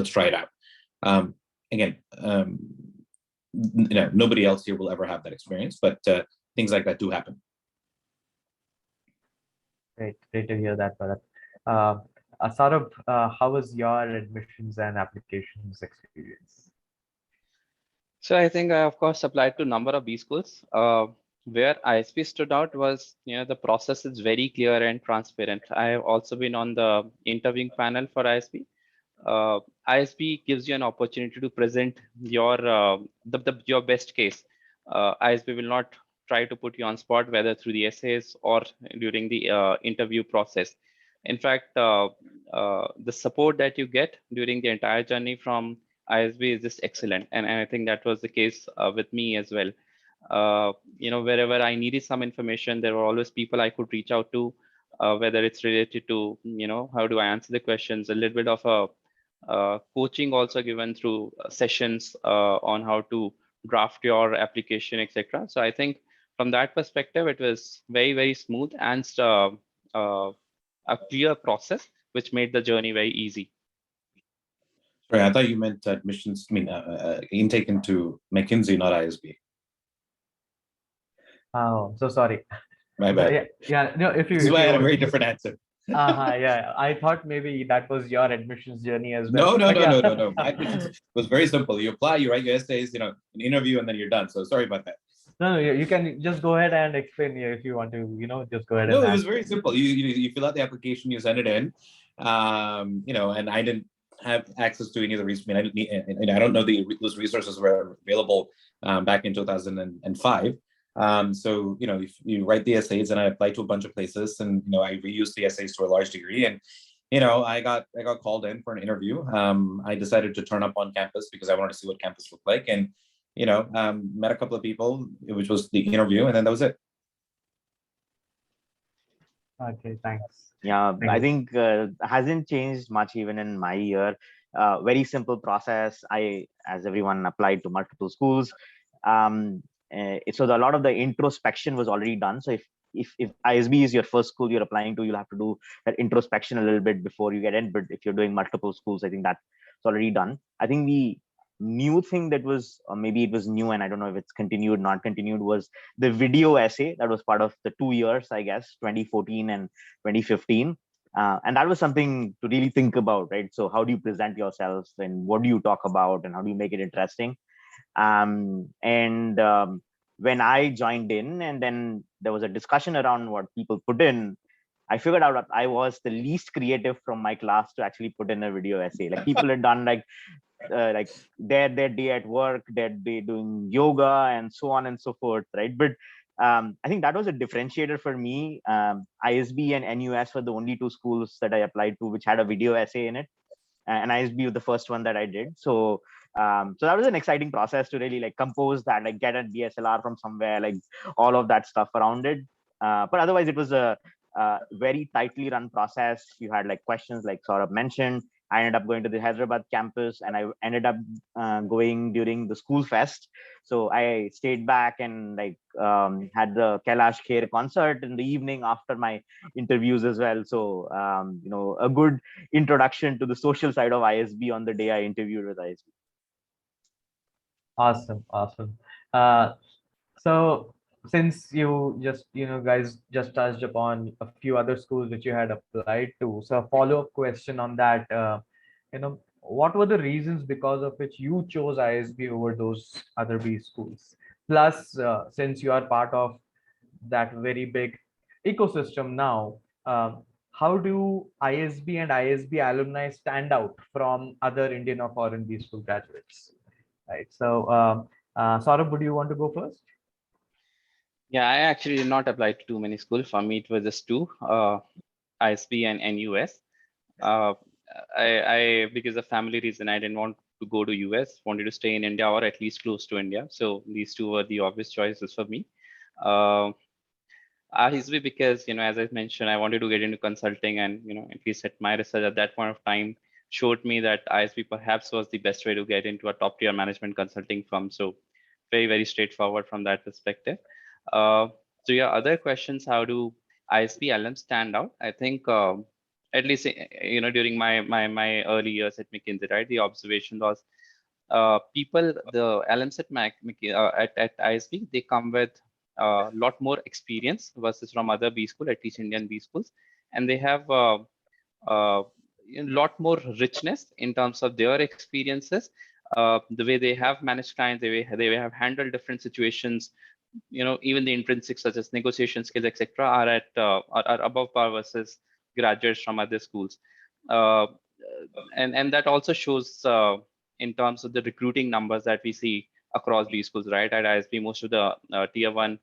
try it out. Again, nobody else here will ever have that experience, but things like that do happen. Great to hear that, Bharat. Saurabh, how was your admissions and applications experience? So I think I, of course, applied to a number of B schools. Where ISP stood out was, the process is very clear and transparent. I have also been on the interviewing panel for ISP. ISP gives you an opportunity to present your your best case. ISP will not try to put you on spot, whether through the essays or during the interview process. In fact, the support that you get during the entire journey from ISB is just excellent, and I think that was the case with me as well. Wherever I needed some information, there were always people I could reach out to, whether it's related to, how do I answer the questions, a little bit of a coaching also given through sessions on how to draft your application, etc. So I think from that perspective, it was very, very smooth and a clear process, which made the journey very easy. Sorry, I thought you meant admissions. I mean, intake into McKinsey, not ISB. Oh, so sorry. My bad. Yeah. No, if you. This is why I had a very different answer. Yeah. I thought maybe that was your admissions journey as well. No. My admissions was very simple. You apply, you write your essays, an interview, and then you're done. So sorry about that. No, you can just go ahead and explain if you want to, just go ahead. No, and it was very simple. You fill out the application, you send it in, and I didn't have access to any of the resources. I don't know those resources were available back in 2005. So if you write the essays, and I applied to a bunch of places, and I reused the essays to a large degree, and I got called in for an interview. I decided to turn up on campus because I wanted to see what campus looked like, and met a couple of people, which was the interview, and then that was it. Okay, thanks. Yeah, Thank I you. think hasn't changed much even in my year. Very simple process. As everyone, applied to multiple schools. So a lot of the introspection was already done. So if ISB is your first school you're applying to, you'll have to do that introspection a little bit before you get in. But if you're doing multiple schools, I think that's already done. I think the new thing that was, or maybe it was new and I don't know if it's continued, not continued, was the video essay that was part of the 2 years, I guess, 2014 and 2015. And that was something to really think about, right? So how do you present yourself, and what do you talk about, and how do you make it interesting? When I joined in, and then there was a discussion around what people put in, I figured out that I was the least creative from my class to actually put in a video essay. Like, people had done like their day at work, their day doing yoga, and so on and so forth, right? But I think that was a differentiator for me. ISB and NUS were the only two schools that I applied to which had a video essay in it, and ISB was the first one that I did. So that was an exciting process to really like compose that, like get a DSLR from somewhere, like all of that stuff around it. But otherwise, it was a very tightly run process. You had like questions, like Saurabh mentioned. I ended up going to the Hyderabad campus, and I ended up going during the school fest. So I stayed back and like had the Kailash Kher concert in the evening after my interviews as well. So a good introduction to the social side of ISB on the day I interviewed with ISB. Awesome. So since you just, guys just touched upon a few other schools which you had applied to, so a follow-up question on that, what were the reasons because of which you chose ISB over those other B schools? Plus, since you are part of that very big ecosystem now, how do ISB and ISB alumni stand out from other Indian or foreign B school graduates? Right. So, Saurabh, would you want to go first? Yeah, I actually did not apply to too many schools. For me, it was just two, ISB and NUS. I because of family reason, I didn't want to go to US, wanted to stay in India or at least close to India. So these two were the obvious choices for me. Uh, Isb, because as I mentioned, I wanted to get into consulting, and at least at my research at that point of time showed me that ISB perhaps was the best way to get into a top tier management consulting firm. So very, very straightforward from that perspective. Uh, so yeah, other questions: how do ISB alums stand out? I think at least during my early years at McKinsey, right, the observation was people, the alums at at ISB, they come with a lot more experience versus from other B school, at least Indian B schools, and they have a lot more richness in terms of their experiences, the way they have managed clients, they have handled different situations. Even the intrinsics such as negotiation skills, etc., are are above par versus graduates from other schools. Uh, and that also shows in terms of the recruiting numbers that we see across B schools, right? At ISB, most of the tier one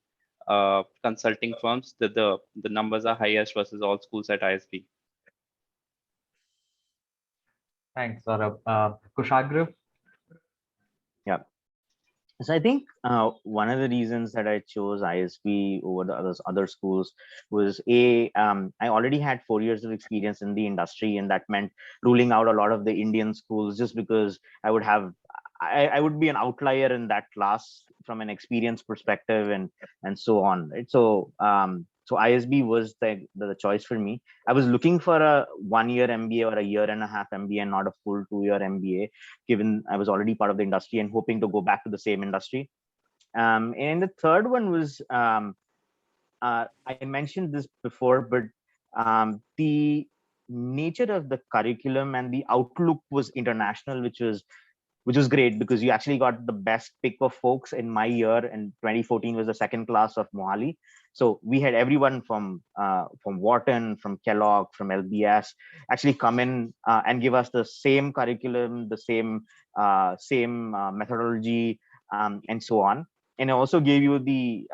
consulting firms, the numbers are highest versus all schools at ISB. Thanks, Saurabh. Kushagra? Yeah. So I think one of the reasons that I chose ISB over the other schools was I already had 4 years of experience in the industry, and that meant ruling out a lot of the Indian schools just because I would be an outlier in that class from an experience perspective and so on. Right? So ISB was the choice for me. I was looking for a 1-year MBA or a year and a half MBA, and not a full 2-year MBA, given I was already part of the industry and hoping to go back to the same industry. And the third one was, I mentioned this before, but the nature of the curriculum and the outlook was international, which was great because you actually got the best pick of folks in my year. And 2014 was the second class of Mohali. So we had everyone from Wharton, from Kellogg, from LBS actually come in and give us the same curriculum, the same methodology, and so on. And it also gave you the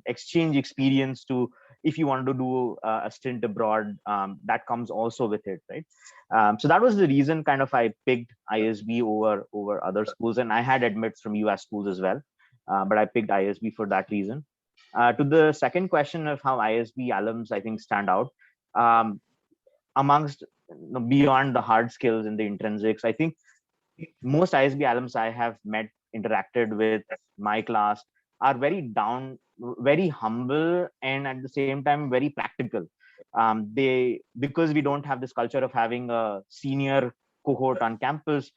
exchange experience to, if you want to do a stint abroad, that comes also with it, right? So that was the reason kind of I picked ISB over other schools, and I had admits from US schools as well, but I picked ISB for that reason. To the second question of how ISB alums I think stand out, amongst beyond the hard skills and the intrinsics, I think most ISB alums I have met, interacted with, my class, are very humble, and at the same time very practical. Because we don't have this culture of having a senior cohort on campus,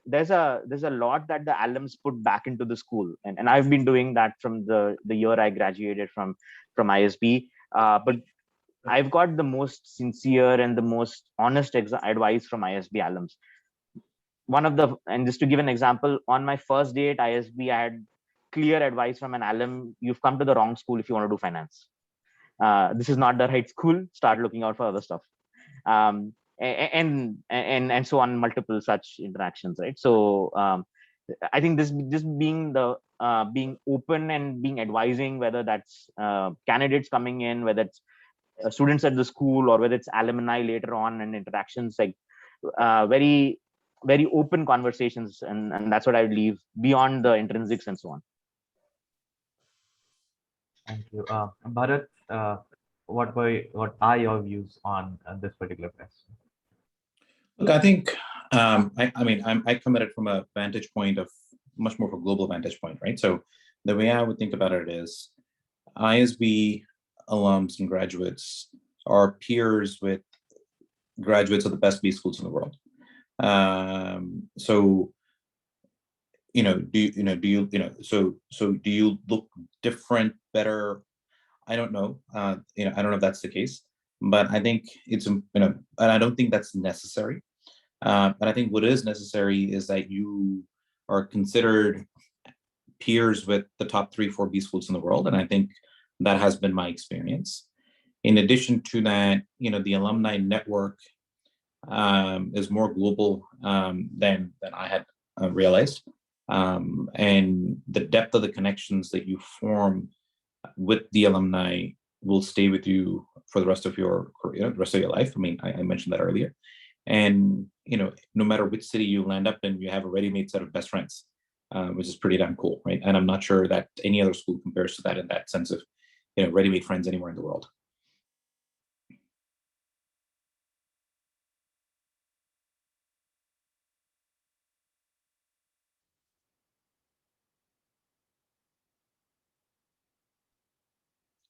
there's a lot that the alums put back into the school, and I've been doing that from the year I graduated from ISB. But I've got the most sincere and the most honest advice from ISB alums. And just to give an example, on my first day at ISB, I had clear advice from an alum: you've come to the wrong school if you want to do finance. This is not the right school. Start looking out for other stuff. And so on, multiple such interactions, right? So I think this just being open and being advising, whether that's candidates coming in, whether it's students at the school, or whether it's alumni later on, and interactions, like very very open conversations, and that's what I would leave beyond the intrinsics and so on. Thank you. Bharat, what are your views on this particular question? Look, I think, I come at it from a vantage point of much more of a global vantage point, right? So the way I would think about it is ISB alums and graduates are peers with graduates of the best B schools in the world. So, do you look different, better? I don't know. I don't know if that's the case, but I think it's, and I don't think that's necessary. But I think what is necessary is that you are considered peers with the top 3-4 B schools in the world. And I think that has been my experience. In addition to that, the alumni network is more global than I had realized. And the depth of the connections that you form with the alumni will stay with you for the rest of your career, the rest of your life. I mean, I mentioned that earlier. And no matter which city you land up in, you have a ready-made set of best friends. which is pretty damn cool, right? And I'm not sure that any other school compares to that in that sense of, ready-made friends anywhere in the world.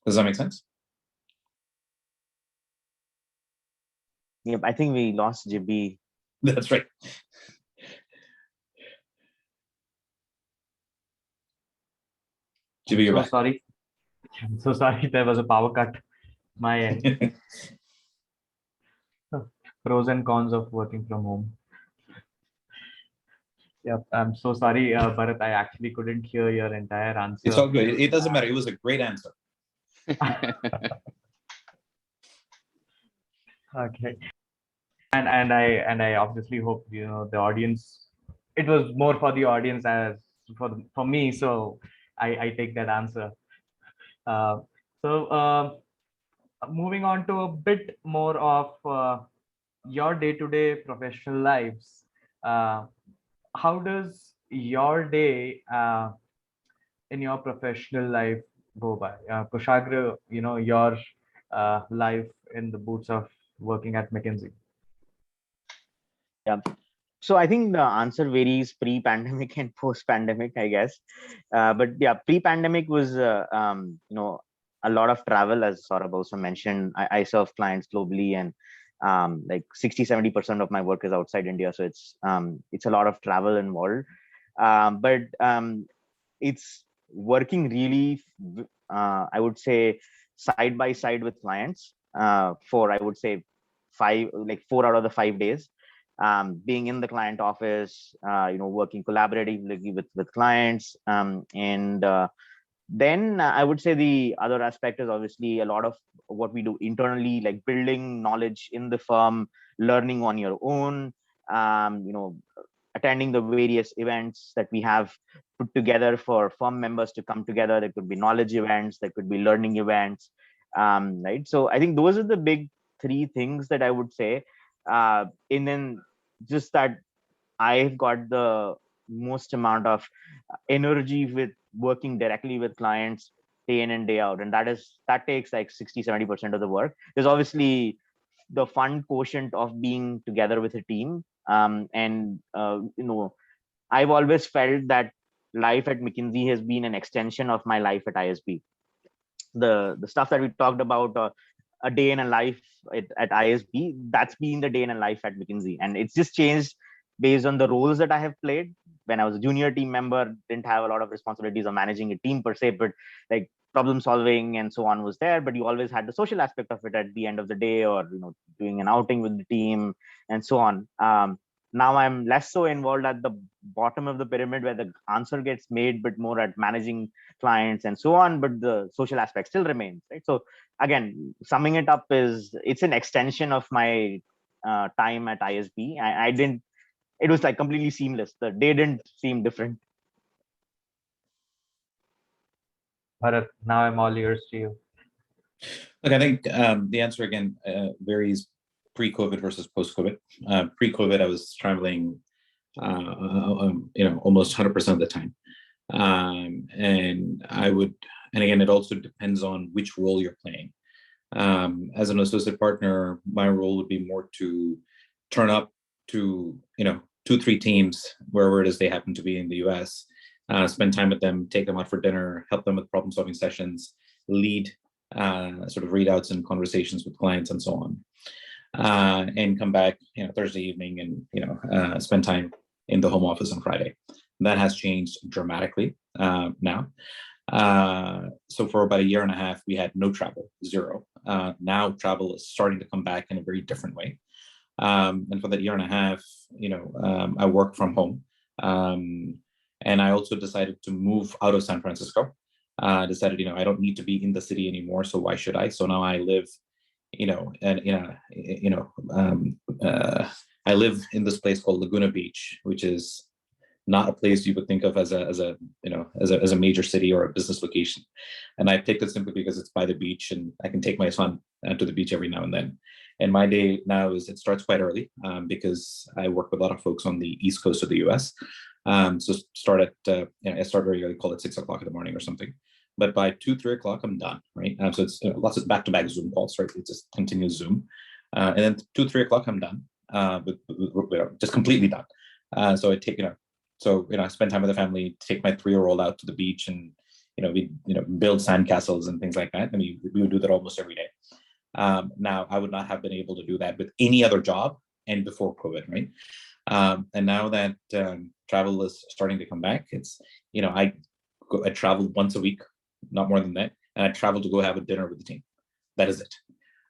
Does that make sense? Yep, I think we lost Jibby. That's right. Jibby, you're back. Sorry. I'm so sorry. There was a power cut. My end. Pros and cons of working from home. Yep. I'm so sorry, Bharat. I actually couldn't hear your entire answer. It's all good. It doesn't matter. It was a great answer. Okay. And I obviously hope the audience. It was more for the audience as for me. So I take that answer. Uh, so moving on to a bit more of your day-to-day professional lives. Uh, how does your day in your professional life go by? Kushagra, your life in the boots of working at McKinsey. Yeah. So I think the answer varies pre-pandemic and post-pandemic, I guess. But yeah, pre-pandemic was, a lot of travel, as Saurabh also mentioned. I serve clients globally, and like 60-70% of my work is outside India. So it's a lot of travel involved. But it's working really, I would say, side by side with clients for, I would say, 4 out of the 5 days. Being in the client office, working collaboratively with clients, and then I would say the other aspect is obviously a lot of what we do internally, like building knowledge in the firm, learning on your own, attending the various events that we have put together for firm members to come together. There could be knowledge events, there could be learning events, right? So I think those are the big 3 things that I would say. And then just that I've got the most amount of energy with working directly with clients day in and day out, and that takes like 60-70% of the work. There's obviously the fun quotient of being together with a team, and I've always felt that life at McKinsey has been an extension of my life at ISB. The stuff that we talked about, a day in a life at ISB, that's been the day in a life at McKinsey, and it's just changed based on the roles that I have played. When I was a junior team member, didn't have a lot of responsibilities of managing a team per se, but like problem solving and so on was there. But you always had the social aspect of it at the end of the day, or doing an outing with the team and so on. Now I'm less so involved at the bottom of the pyramid where the answer gets made, but more at managing clients and so on. But the social aspect still remains, right? So again, summing it up is it's an extension of my time at ISB. I didn't. It was like completely seamless. The day didn't seem different. Bharat, now I'm all ears to you. Look, I think the answer again varies pre-COVID versus post-COVID. Pre-COVID, I was traveling, almost 100% of the time, and again, it also depends on which role you're playing. As an associate partner, my role would be more to turn up to 2-3 teams wherever it is they happen to be in the US, spend time with them, take them out for dinner, help them with problem-solving sessions, lead sort of readouts and conversations with clients and so on, and come back Thursday evening and spend time in the home office on Friday. That has changed dramatically now. So for about a year and a half, we had no travel, zero. Now travel is starting to come back in a very different way. And for that year and a half, I work from home. And I also decided to move out of San Francisco. Decided, I don't need to be in the city anymore. So why should I? So now I live, I live in this place called Laguna Beach, which is not a place you would think of as a major city or a business location. And I picked it simply because it's by the beach and I can take my son to the beach every now and then. And my day now it starts quite early because I work with a lot of folks on the East Coast of the US. So start at, I start very early, call it 6 o'clock in the morning or something. But by 2, 3 o'clock, I'm done, right? So it's lots of back-to-back Zoom calls, right? It's just continuous Zoom. And then 2, 3 o'clock, I'm done, just completely done. So I take, I spend time with the family, take my 3-year-old out to the beach, and we build sandcastles and things like that. I mean, we would do that almost every day. Now, I would not have been able to do that with any other job and before COVID, right? And now that travel is starting to come back, it's I travel once a week, not more than that, and I travel to go have a dinner with the team. That is it.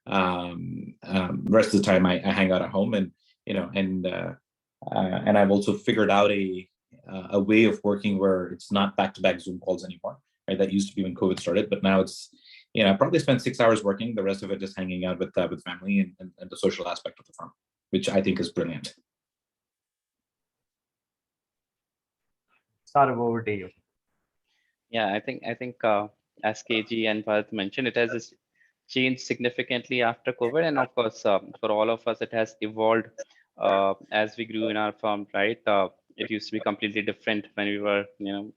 Rest of the time, I hang out at home, and and I've also figured out a way of working where it's not back-to-back Zoom calls anymore. Right, that used to be when COVID started, but now it's I probably spend 6 hours working, the rest of it just hanging out with family and the social aspect of the firm, which I think is brilliant. Saurabh, over to you. Yeah, I think as KG and Bharat mentioned, it has changed significantly after COVID, and of course, for all of us, it has evolved as we grew in our firm. Right, it used to be completely different when we were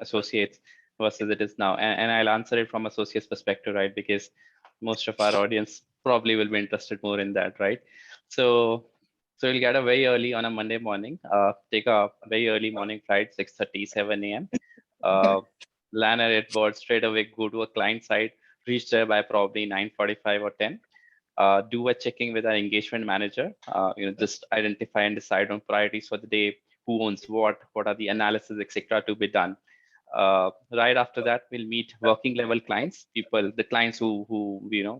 associates versus it is now. And I'll answer it from associates perspective, right? Because most of our audience probably will be interested more in that, right? So you'll get up very early on a Monday morning, take a very early morning flight, 6:30, 7 a.m. Land at airport, straight away go to a client site, reach there by probably 9:45 or 10. Do a checking with our engagement manager, just identify and decide on priorities for the day, who owns what are the analysis, etc. to be done. Right after that, we'll meet working level clients, the clients who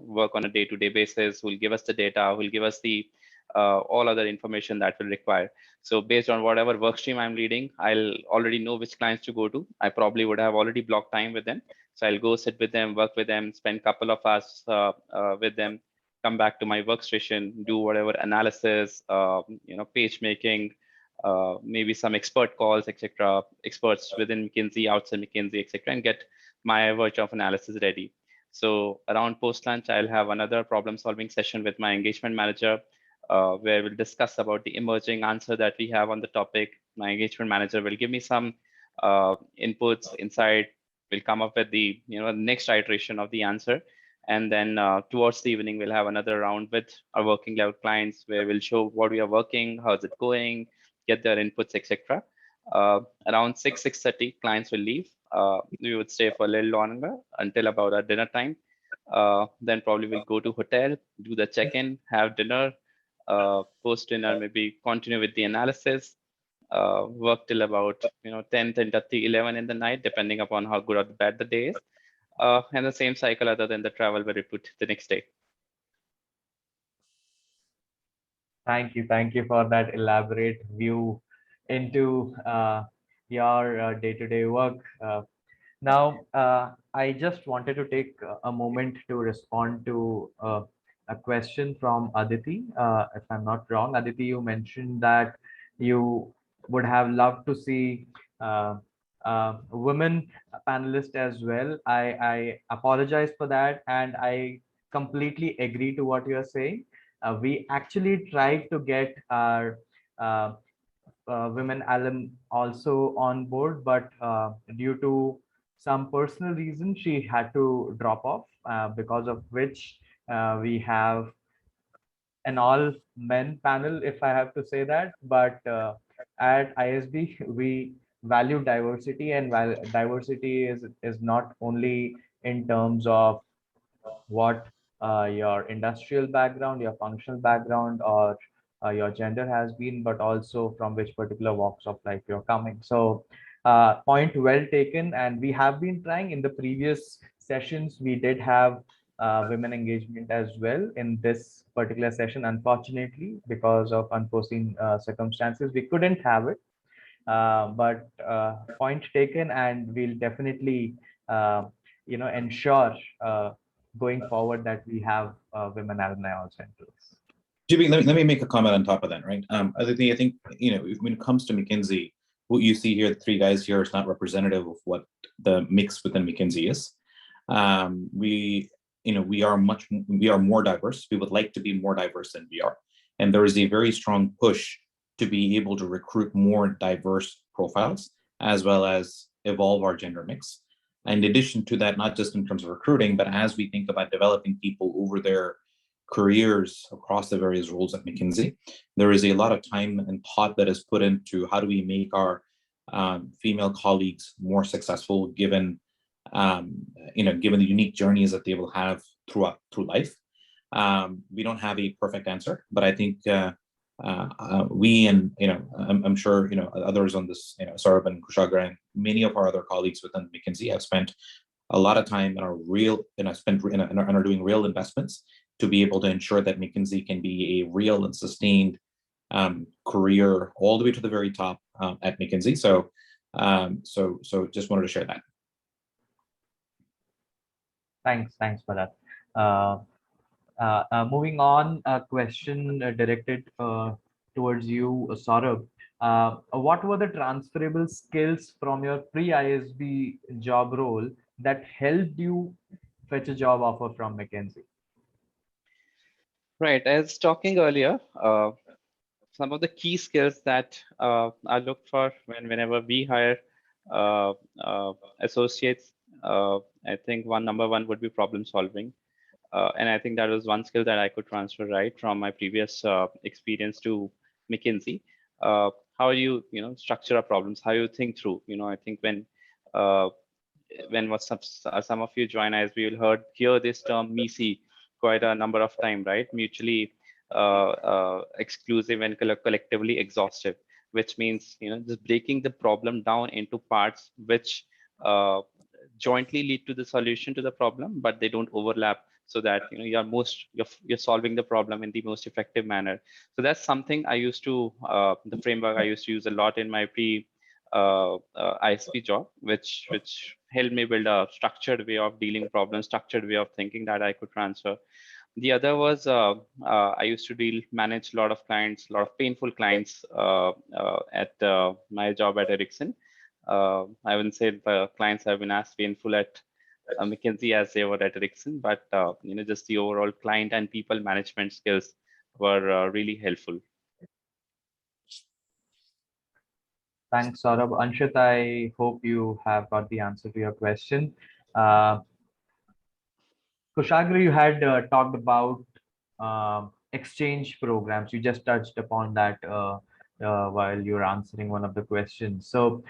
work on a day-to-day basis, who will give us the data, who will give us the all other information that will require. So based on whatever work stream I'm leading, I'll already know which clients to go to. I probably would have already blocked time with them. So I'll go sit with them, work with them, spend a couple of hours with them, come back to my workstation, do whatever analysis, page making, maybe some expert calls, etc., experts within McKinsey, outside McKinsey, etc., and get my version of analysis ready. So around post-lunch, I'll have another problem-solving session with my engagement manager, where we'll discuss about the emerging answer that we have on the topic. My engagement manager will give me some inputs, insight. We'll come up with the next iteration of the answer. And then towards the evening, we'll have another round with our working level clients where we'll show what we are working, how's it going, get their inputs, etc. Around 6:30, clients will leave. We would stay for a little longer until about our dinner time. Then probably we'll go to hotel, do the check-in, have dinner, post dinner, maybe continue with the analysis, work till about 10, 10:30, 11 in the night, depending upon how good or bad the day is. And the same cycle other than the travel where we put the next day. Thank you for that elaborate view into your day-to-day work. Now, I just wanted to take a moment to respond to a question from Aditi. If I'm not wrong, Aditi, you mentioned that you would have loved to see women panelists as well. I apologize for that, and I completely agree to what you are saying. We actually tried to get our women alum also on board, but due to some personal reason, she had to drop off, because of which we have an all men panel, if I have to say that. But at ISB, we value diversity, and diversity is not only in terms of what your industrial background, your functional background, or your gender has been, but also from which particular walks of life you're coming. So, point well taken. And we have been trying in the previous sessions, we did have women engagement as well. In this particular session, unfortunately, because of unforeseen circumstances, we couldn't have it. But point taken, and we'll definitely ensure going forward that we have women alumni also in place. GB, let me make a comment on top of that, right? Aditi, I think when it comes to McKinsey, what you see here, the 3 guys here, is not representative of what the mix within McKinsey is. We are more diverse. We would like to be more diverse than we are, and there is a very strong push to be able to recruit more diverse profiles as well as evolve our gender mix. And in addition to that, not just in terms of recruiting, but as we think about developing people over their careers across the various roles at McKinsey, there is a lot of time and thought that is put into how do we make our female colleagues more successful, given given the unique journeys that they will have through life. We don't have a perfect answer, but I think we and I'm sure others on this, Saurabh and Kushagra and many of our other colleagues within McKinsey have spent a lot of time and are doing real investments to be able to ensure that McKinsey can be a real and sustained career all the way to the very top at McKinsey. So just wanted to share that. Thanks for that. Moving on, a question directed towards you, Saurabh. What were the transferable skills from your pre-ISB job role that helped you fetch a job offer from McKinsey? Right. As talking earlier, some of the key skills that I look for whenever we hire associates, I think number one would be problem solving. And I think that was one skill that I could transfer right from my previous experience to McKinsey. How you structure our problems, how you think through. I think when some of you join us, we will hear this term MECE quite a number of time, right? Mutually exclusive and collectively exhaustive, which means just breaking the problem down into parts which jointly lead to the solution to the problem, but they don't overlap, so that you're solving the problem in the most effective manner. So that's something I used to the framework I used to use a lot in my ISP job, which helped me build a structured way of dealing problems, structured way of thinking that I could transfer. The other was I used to manage a lot of clients, a lot of painful clients at my job at Ericsson. I wouldn't say the clients have been as painful at McKinsey as they were at Ericsson, but just the overall client and people management skills were really helpful. Thanks, Saurabh. Anshit, I hope you have got the answer to your question. Kushagra, you had talked about exchange programs. You just touched upon that while you were answering one of the questions. So,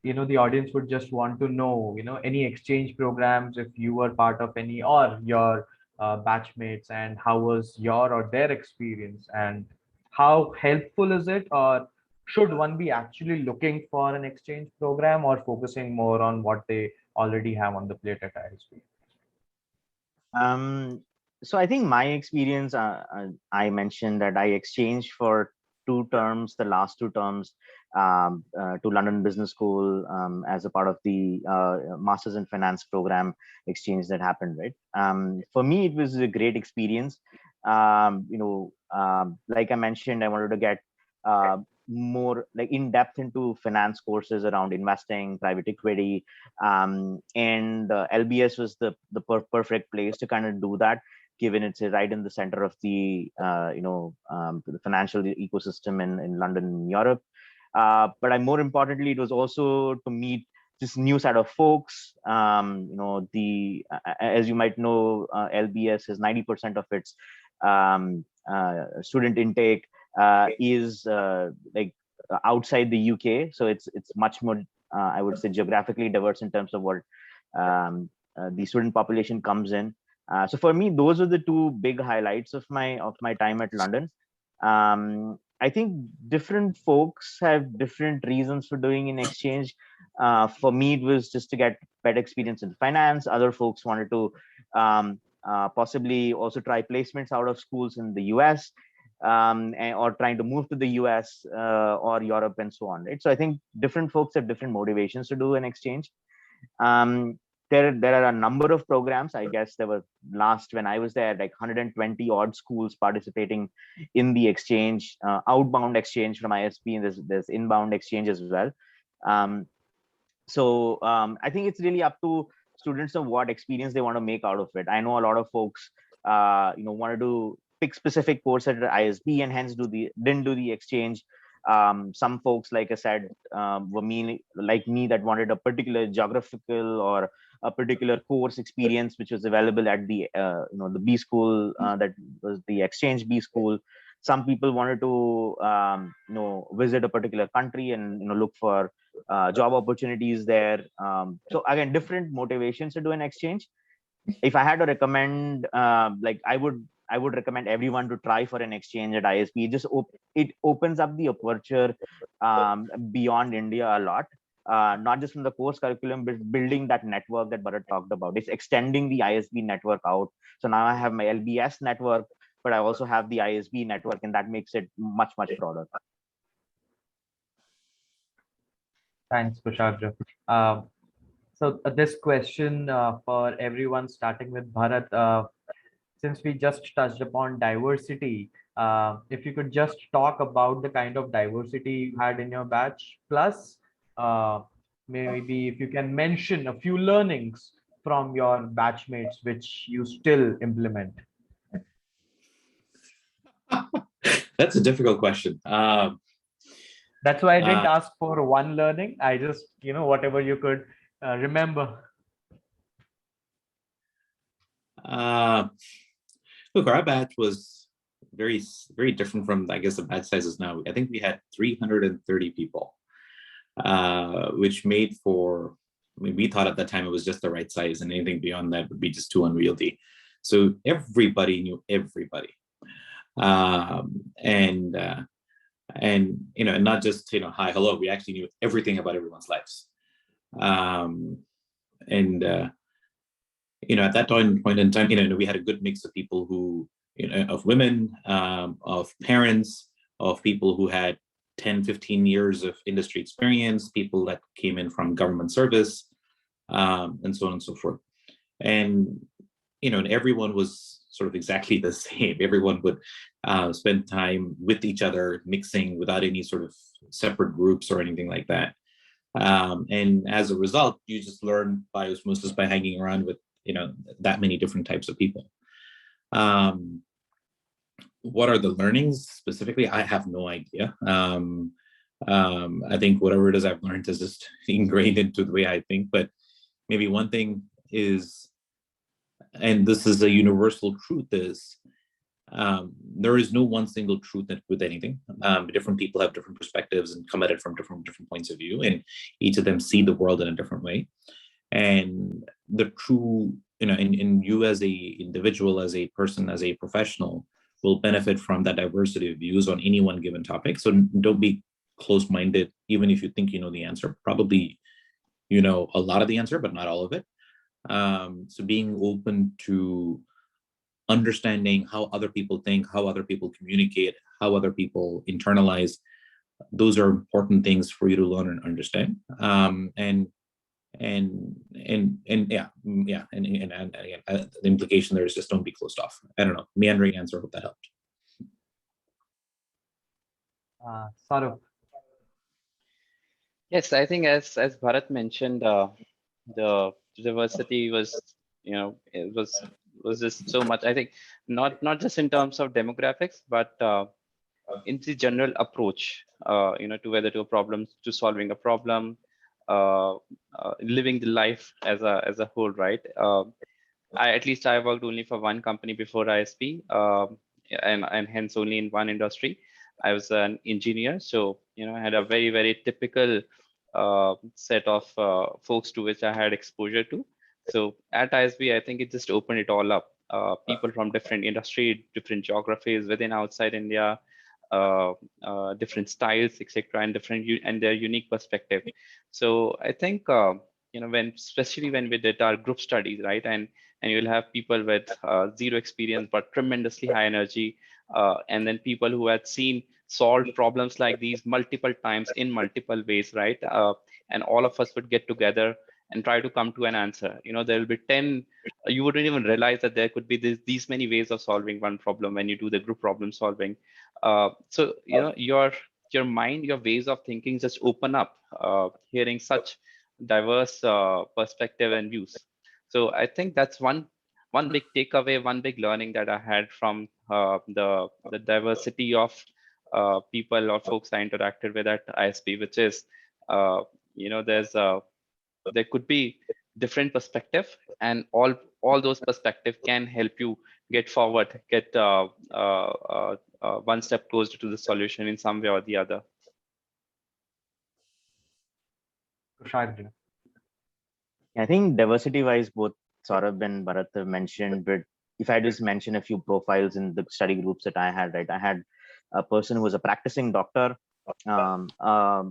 the audience would just want to know, any exchange programs, if you were part of any, or your batchmates, and how was your or their experience, and how helpful is it, or should one be actually looking for an exchange program or focusing more on what they already have on the plate at ISB? So I think my experience, I mentioned that I exchanged for 2 terms, the last 2 terms, to London Business School as a part of the Masters in Finance program exchange that happened, right? For me, it was a great experience. Like I mentioned, I wanted to get more like in depth into finance courses around investing, private equity, and LBS was the perfect place to kind of do that, given it's right in the center of the the financial ecosystem in London and Europe. But more importantly, it was also to meet this new set of folks. As you might know, LBS is 90% of its student intake is like outside the UK, so it's much more I would say geographically diverse in terms of what the student population comes in. So for me, those are the 2 big highlights of my time at London. I think different folks have different reasons for doing an exchange. For me, it was just to get better experience in finance. Other folks wanted to possibly also try placements out of schools in the US, or trying to move to the US or Europe and so on, right? So I think different folks have different motivations to do an exchange. There are a number of programs. I guess there were when I was there, like 120 odd schools participating in the exchange, outbound exchange from ISP, and there's inbound exchange as well. So I think it's really up to students of what experience they want to make out of it. I know a lot of folks wanted to pick specific course at ISB and hence didn't do the exchange. Some folks, like I said, were like me that wanted a particular geographical or a particular course experience, which was available at the the B school, that was the exchange B school. Some people wanted to visit a particular country and look for job opportunities there. So again, different motivations to do an exchange. If I had to recommend, like I would recommend everyone to try for an exchange at ISP. It opens up the aperture beyond India a lot. Not just from the course curriculum, but building that network that Bharat talked about. It's extending the ISB network out. So now I have my LBS network, but I also have the ISB network, and that makes it much, much broader. Thanks, Kushagra. So this question for everyone, starting with Bharat, since we just touched upon diversity, if you could just talk about the kind of diversity you had in your batch, plus maybe if you can mention a few learnings from your batchmates which you still implement. That's a difficult question. That's why I didn't ask for one learning. I just, whatever you could remember. Look, our batch was very, very different from, I guess, the batch sizes now. I think we had 330 people, which made for, we thought at that time it was just the right size, and anything beyond that would be just too unwieldy. So everybody knew everybody. And not just, hi, hello, we actually knew everything about everyone's lives. At that point in time, we had a good mix of people who, of women, of parents, of people who had 10, 15 years of industry experience, people that came in from government service, and so on and so forth. And, and everyone was sort of exactly the same. Everyone would spend time with each other, mixing without any sort of separate groups or anything like that. And as a result, you just learn by osmosis by hanging around with that many different types of people. What are the learnings specifically? I have no idea. I think whatever it is I've learned is just ingrained into the way I think. But maybe one thing is, and this is a universal truth, is there is no one single truth with anything. Different people have different perspectives and come at it from different points of view, and each of them see the world in a different way. And the true, in you as a individual, as a person, as a professional, will benefit from that diversity of views on any one given topic. So don't be closed-minded, even if you think you know the answer. Probably you know a lot of the answer, but not all of it. So being open to understanding how other people think, how other people communicate, how other people internalize, those are important things for you to learn and understand. And again, the implication there is just don't be closed off. I don't know, meandering answer. Hope that helped. Saurav. Yes, I think as Bharat mentioned, the diversity was, it was just so much. I think not just in terms of demographics, but in the general approach, to whether to a problem, to solving a problem, living the life as a whole, right? At least I worked only for one company before ISP, and hence only in one industry. I was an engineer, so I had a very, very typical set of folks to which I had exposure to. So at ISB, I think it just opened it all up. People from different industry, different geographies within, outside India, different styles, etc., and their unique perspective. So I think especially when we did our group studies, right, and you'll have people with zero experience but tremendously high energy, and then people who had solved problems like these multiple times in multiple ways, right? And all of us would get together and try to come to an answer. There will be 10. You wouldn't even realize that there could be these many ways of solving one problem when you do the group problem solving. So your mind, your ways of thinking just open up, hearing such diverse perspective and views. So I think that's one big takeaway, one big learning that I had from the diversity of people or folks I interacted with at ISP, which is, there could be different perspective, and all those perspective can help you get forward, get one step closer to the solution in some way or the other. Kushagra. I think diversity-wise, both Saurabh and Bharat have mentioned, but if I just mention a few profiles in the study groups that I had, right? I had a person who was a practicing doctor,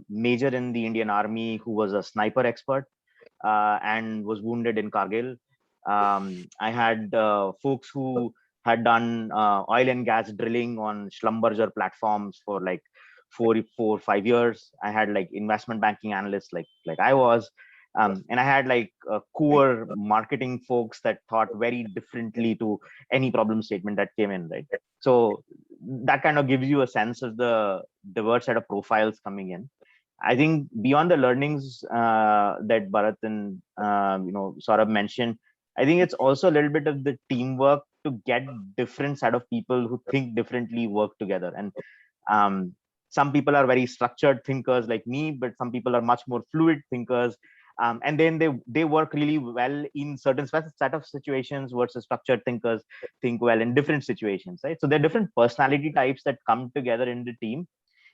major in the Indian Army, who was a sniper expert and was wounded in Kargil. I had folks who had done oil and gas drilling on Schlumberger platforms for like 5 years. I had like investment banking analysts like I was. And I had like core marketing folks that thought very differently to any problem statement that came in, right? So that kind of gives you a sense of the diverse set of profiles coming in. I think beyond the learnings that Bharat and Saurabh mentioned, I think it's also a little bit of the teamwork to get different set of people who think differently work together. And some people are very structured thinkers like me, but some people are much more fluid thinkers. And then they work really well in certain set of situations versus structured thinkers think well in different situations, right? So there are different personality types that come together in the team.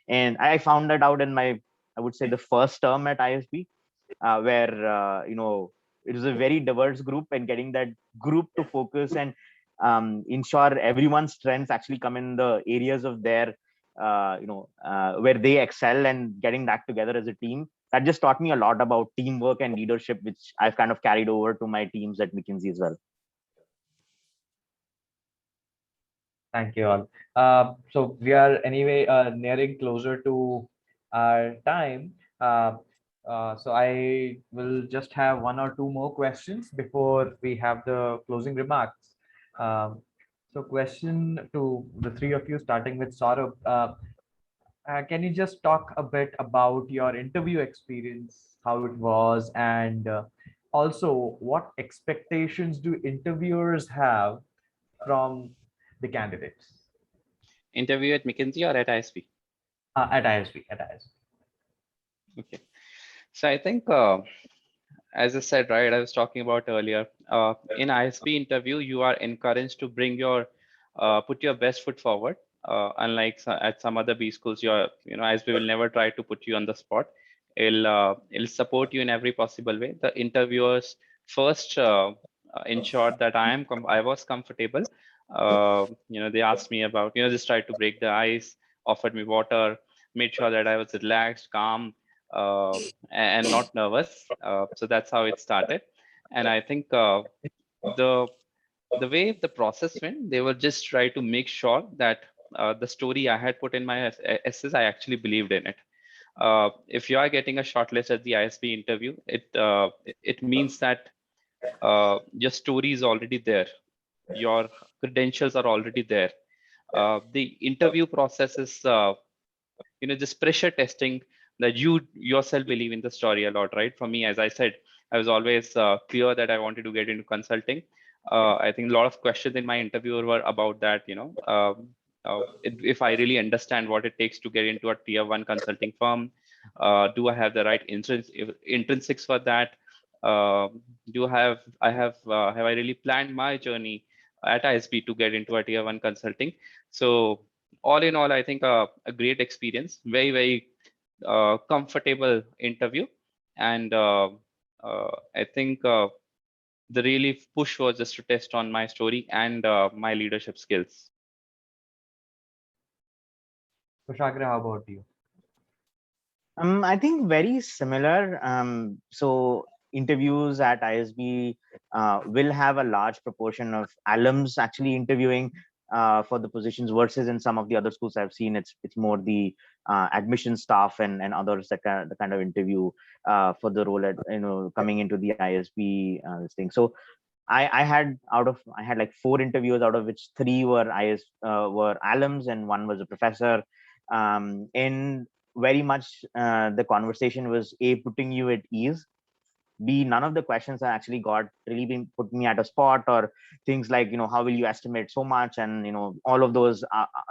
And I found that out in I would say the first term at ISB, where it was a very diverse group, and getting that group to focus and ensure everyone's strengths actually come in the areas of their where they excel, and getting that together as a team, that just taught me a lot about teamwork and leadership, which I've kind of carried over to my teams at McKinsey as well. Thank you all. So we are anyway nearing closer to our time. So I will just have one or two more questions before we have the closing remarks. So question to the three of you, starting with Saurabh. Can you just talk a bit about your interview experience, how it was, and also what expectations do interviewers have from the candidates? Interview at McKinsey or at ISP? At ISB, at ISB. Okay. So I think, as I said, right, I was talking about earlier, in ISP interview, you are encouraged to bring put your best foot forward. Unlike at some other B schools, ISB will never try to put you on the spot. It'll support you in every possible way. The interviewers first ensured that I was comfortable. They asked me about, just tried to break the ice, offered me water, made sure that I was relaxed, calm, and not nervous. So that's how it started. And I think the way the process went, they were just try to make sure that the story I had put in my essays, I actually believed in it. If you are getting a shortlist at the ISB interview, it means that your story is already there. Your credentials are already there. The interview process is just pressure testing that you yourself believe in the story a lot, right? For me, as I said, I was always clear that I wanted to get into consulting. I think a lot of questions in my interview were about that, if I really understand what it takes to get into a tier 1 consulting firm, do I have the right intrinsics for that? Have I really planned my journey at ISB to get into a tier 1 consulting? So all in all, I think a great experience, very, very comfortable interview. And I think the really push was just to test on my story and my leadership skills. Kushagra, how about you? I think very similar. So interviews at ISB will have a large proportion of alums actually interviewing for the positions, versus in some of the other schools I've seen, it's more the admission staff and others that kind of interview for the role at coming into the ISB this thing. So I had like 4 interviews, out of which 3 were were alums and 1 was a professor. And very much the conversation was putting you at ease. B, none of the questions have actually got really been put me at a spot, or things like, how will you estimate so much? And, all of those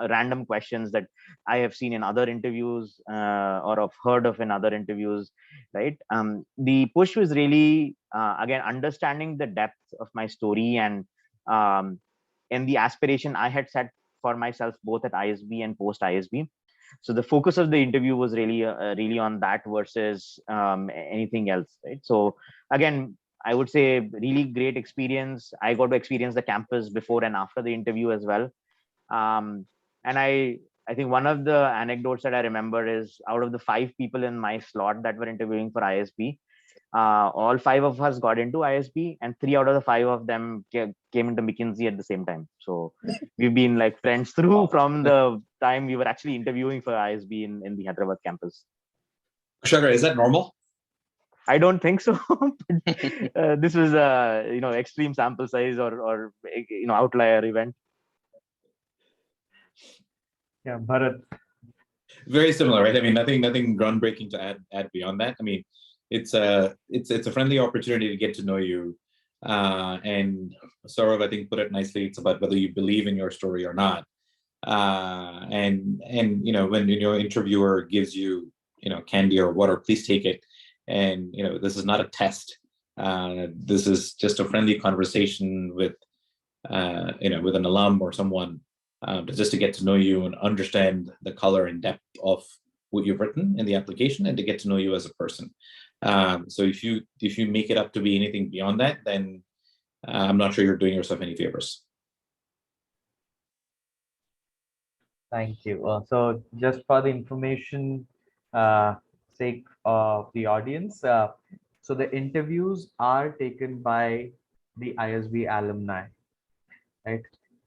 random questions that I have seen in other interviews or have heard of in other interviews, right? The push was really, again, understanding the depth of my story and the aspiration I had set for myself, both at ISB and post ISB. So the focus of the interview was really on that versus anything else, right? So again, I would say really great experience. I got to experience the campus before and after the interview as well. And I think one of the anecdotes that I remember is, out of the 5 people in my slot that were interviewing for ISB, all 5 of us got into ISB, and 3 out of the 5 of them came into McKinsey at the same time. So we've been like friends through from the time we were actually interviewing for ISB in the Hyderabad campus. Sugar, is that normal? I don't think so. This was a extreme sample size or outlier event. Yeah, Bharat. Very similar, right? I mean, nothing groundbreaking to add beyond that. I mean, it's a friendly opportunity to get to know you, and Saurav, I think, put it nicely. It's about whether you believe in your story or not, and when your interviewer gives you candy or water, please take it. And this is not a test. This is just a friendly conversation with with an alum or someone, just to get to know you and understand the color and depth of what you've written in the application, and to get to know you as a person. So if you make it up to be anything beyond that, then I'm not sure you're doing yourself any favors. Thank you. So just for the information sake of the audience, so the interviews are taken by the ISB alumni, right?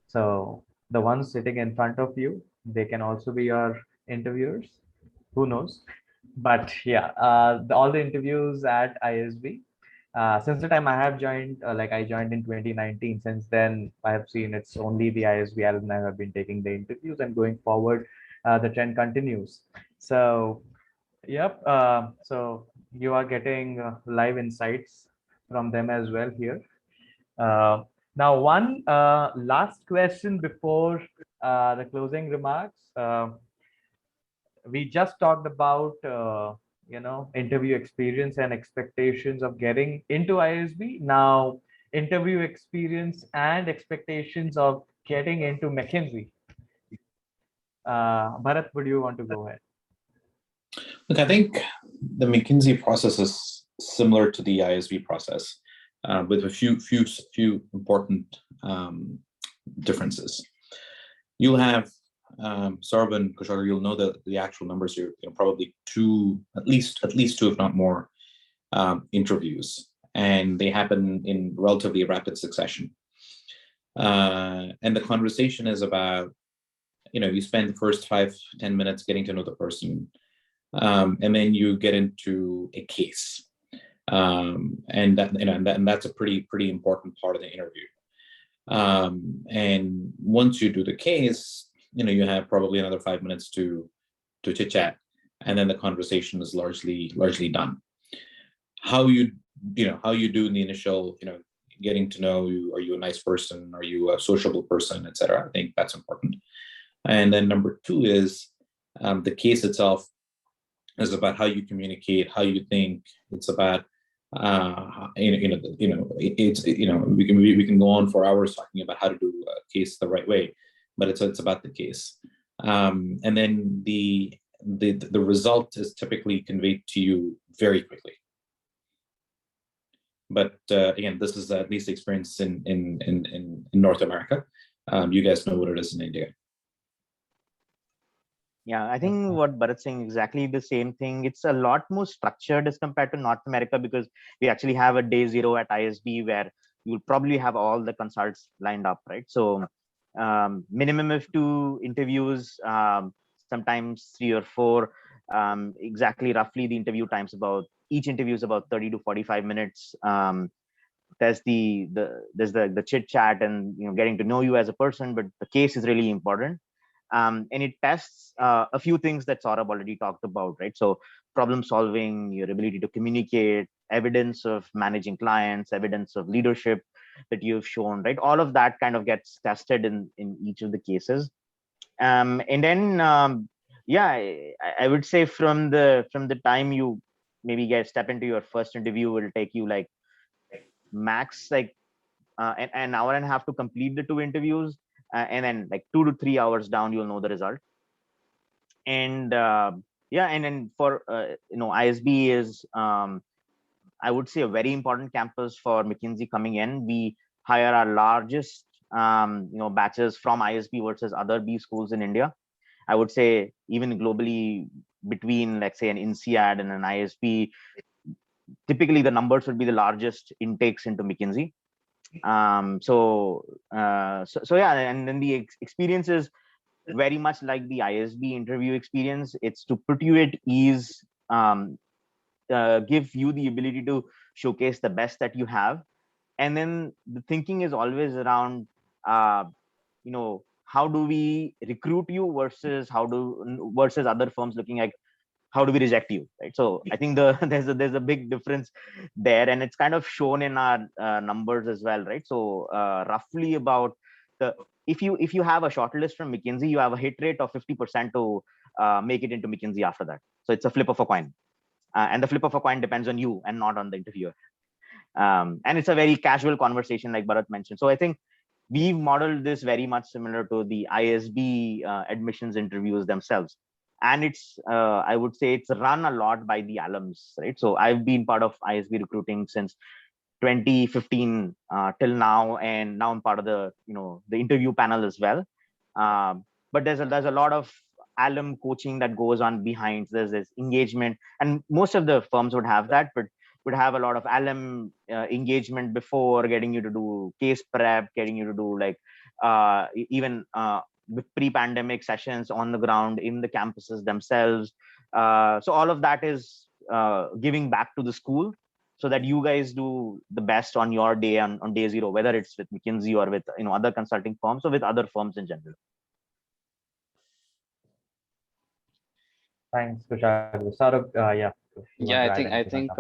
So the ones sitting in front of you, they can also be your interviewers. Who knows? But yeah, all the interviews at ISB, since the time I have joined, like I joined in 2019, since then I have seen it's only the ISB alumni who have been taking the interviews, and going forward, the trend continues. So, yep. So you are getting live insights from them as well here. Now, one last question before the closing remarks. We just talked about interview experience and expectations of getting into ISB. Now, interview experience and expectations of getting into McKinsey. Bharat, would you want to go ahead? Look, I think the McKinsey process is similar to the ISB process, with a few important differences. You'll have Saurav and Kushagra, you'll know the actual numbers here. Probably at least two, if not more, interviews, and they happen in relatively rapid succession. And the conversation is about, you spend the first 5-10 minutes getting to know the person, and then you get into a case, and that's a pretty important part of the interview. And once you do the case, you have probably another 5 minutes to chit chat, and then the conversation is largely done. How you do in the initial, getting to know you, are you a nice person, are you a sociable person, etc. I think that's important. And then number 2 is the case itself is about how you communicate, how you think. It's about we can go on for hours talking about how to do a case the right way, but it's about the case, and then the result is typically conveyed to you very quickly. But again, this is at least experience in North America. You guys know what it is in India. Yeah, I think what Bharat's saying, exactly the same thing. It's a lot more structured as compared to North America, because we actually have a day 0 at ISB where you'll probably have all the consults lined up, right? So minimum of 2 interviews, sometimes 3 or 4. Exactly, roughly the interview times each interview is about 30 to 45 minutes. There's the chit chat and getting to know you as a person, but the case is really important. And it tests a few things that Saurabh already talked about, right? So problem solving, your ability to communicate, evidence of managing clients, evidence of leadership that you've shown, right? All of that kind of gets tested in each of the cases. And then yeah, I would say from the time you maybe step into your first interview, will take you like max like an hour and a half to complete the 2 interviews, and then like 2 to 3 hours down you'll know the result. And yeah, and then for ISB is I would say a very important campus for McKinsey coming in. We hire our largest batches from ISB versus other B schools in India. I would say even globally, between let's say an INSEAD and an ISB, typically the numbers would be the largest intakes into McKinsey. So yeah, and then the experience is very much like the ISB interview experience. It's to put you at ease, give you the ability to showcase the best that you have. And then the thinking is always around how do we recruit you versus versus other firms looking like how do we reject you, right? So I think there's a big difference there, and it's kind of shown in our numbers as well, right? So roughly about the if you have a shortlist from McKinsey, you have a hit rate of 50% to make it into McKinsey after that. So it's a flip of a coin, and the flip of a coin depends on you and not on the interviewer. And it's a very casual conversation, like Bharat mentioned. So I think we've modeled this very much similar to the ISB admissions interviews themselves. And it's I would say it's run a lot by the alums, right? So I've been part of ISB recruiting since 2015 till now, and now I'm part of the the interview panel as well. But there's a lot of alum coaching that goes on behind. There's this engagement, and most of the firms would have that, but would have a lot of alum engagement before getting you to do case prep, getting you to do like even with pre-pandemic sessions on the ground in the campuses themselves. So all of that is giving back to the school so that you guys do the best on your day, on day zero, whether it's with McKinsey or with other consulting firms or with other firms in general. Thanks, Kushag. Saurabh, yeah. Yeah, I think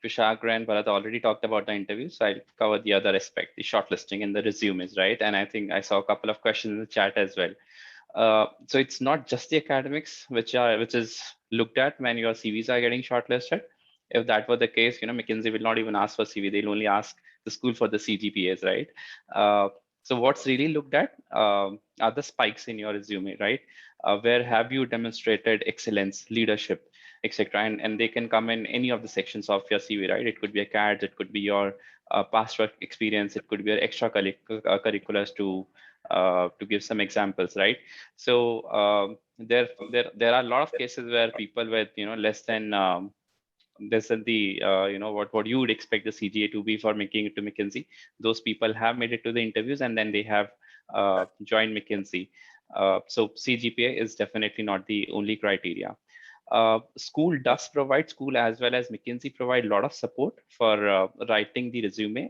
Kushag and Bharat already talked about the interview, so I'll cover the other aspect, the shortlisting and the resumes, right? And I think I saw a couple of questions in the chat as well. So it's not just the academics which is looked at when your CVs are getting shortlisted. If that were the case, McKinsey will not even ask for CV; they'll only ask the school for the CGPAs, right? So what's really looked at are the spikes in your resume, right? Where have you demonstrated excellence, leadership, etc. And they can come in any of the sections of your CV, right? It could be a CAD, it could be your past work experience, it could be your extracurriculars to give some examples, right? So there are a lot of cases where people with less than the what you would expect the CGA to be for making it to McKinsey. Those people have made it to the interviews and then they have joined McKinsey. So CGPA is definitely not the only criteria. School as well as McKinsey provide a lot of support for writing the resume.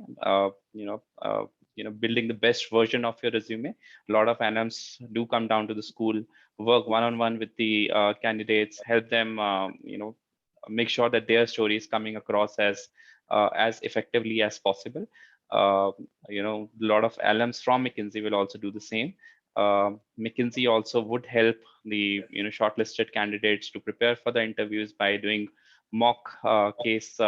Building the best version of your resume. A lot of alums do come down to the school, work one-on-one with the candidates, help them, make sure that their story is coming across as effectively as possible. A lot of alums from McKinsey will also do the same. McKinsey also would help the shortlisted candidates to prepare for the interviews by doing mock case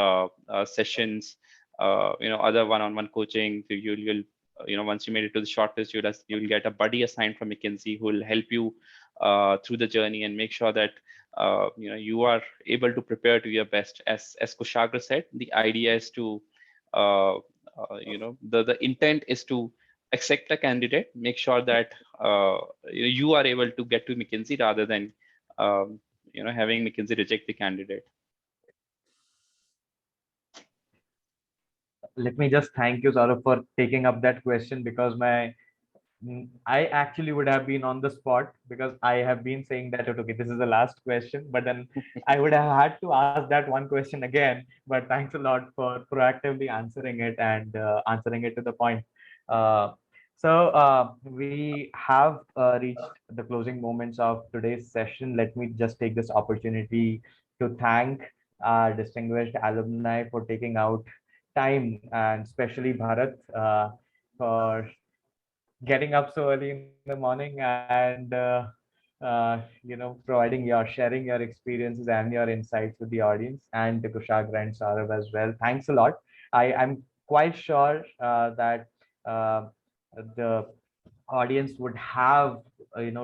sessions, other one-on-one coaching. You'll once you made it to the shortlist, you'll get a buddy assigned from McKinsey who will help you through the journey and make sure that you are able to prepare to your best. As Kushagra said, the idea is to the intent is to accept the candidate, make sure that you are able to get to McKinsey rather than having McKinsey reject the candidate. Let me just thank you, Saurabh, for taking up that question, because I actually would have been on the spot, because I have been saying that, okay, this is the last question, but then I would have had to ask that one question again. But thanks a lot for proactively answering it and answering it to the point. So we have reached the closing moments of today's session. Let me just take this opportunity to thank our distinguished alumni for taking out time, and especially Bharat for getting up so early in the morning and sharing your experiences and your insights with the audience, and the Kushagra and Saurav as well. Thanks a lot. I'm quite sure that uh, the audience would have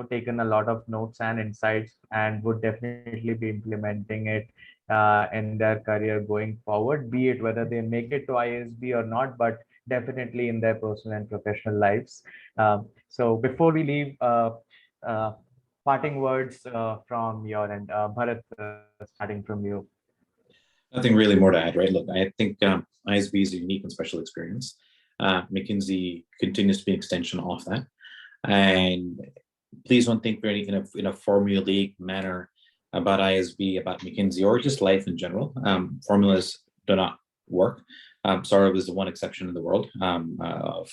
taken a lot of notes and insights and would definitely be implementing it in their career going forward, be it whether they make it to ISB or not, but definitely in their personal and professional lives. So before we leave, uh, parting words from your end, Bharat, starting from you. Nothing really more to add, right? Look, I think ISB is a unique and special experience. McKinsey continues to be an extension of that. And please don't think very in a formulaic manner about ISB, about McKinsey, or just life in general. Formulas do not work. Saurav is the one exception in the world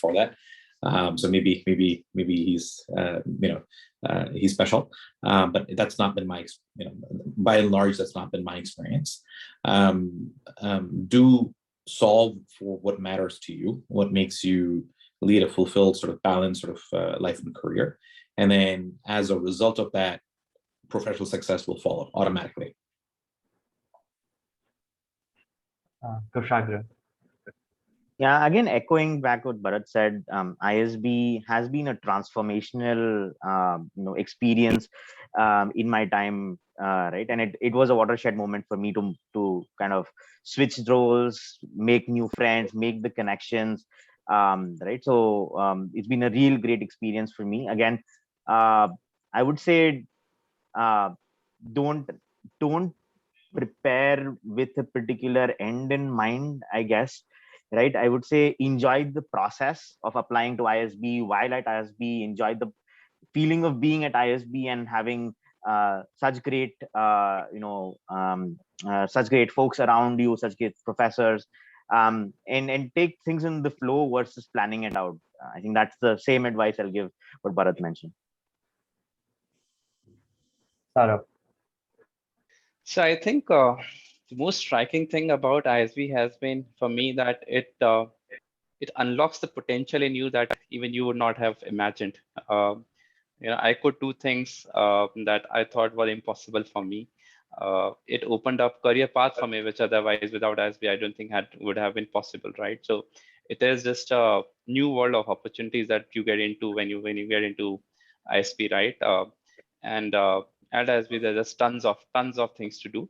for that. So maybe he's he's special, but that's not been my by and large that's not been my experience. Do solve for what matters to you, what makes you lead a fulfilled sort of balanced sort of life and career, and then as a result of that, professional success will follow automatically. Kushagra. Yeah, again, echoing back what Bharat said, ISB has been a transformational, experience in my time, right? And it was a watershed moment for me to kind of switch roles, make new friends, make the connections, right? So it's been a real great experience for me. Again, I would say, uh, don't don't prepare with a particular end in mind, I guess, right? I would say enjoy the process of applying to ISB. While at ISB, enjoy the feeling of being at ISB and having such great such great folks around you, such great professors, and take things in the flow versus planning it out. I think that's the same advice I'll give what Bharat mentioned. Saurav. So I think the most striking thing about ISB has been for me that it unlocks the potential in you that even you would not have imagined. I could do things that I thought were impossible for me. It opened up career path for me, which otherwise without ISB, I don't think would have been possible, right? So it is just a new world of opportunities that you get into when you get into ISB, right? And at ISB, there's just tons of things to do.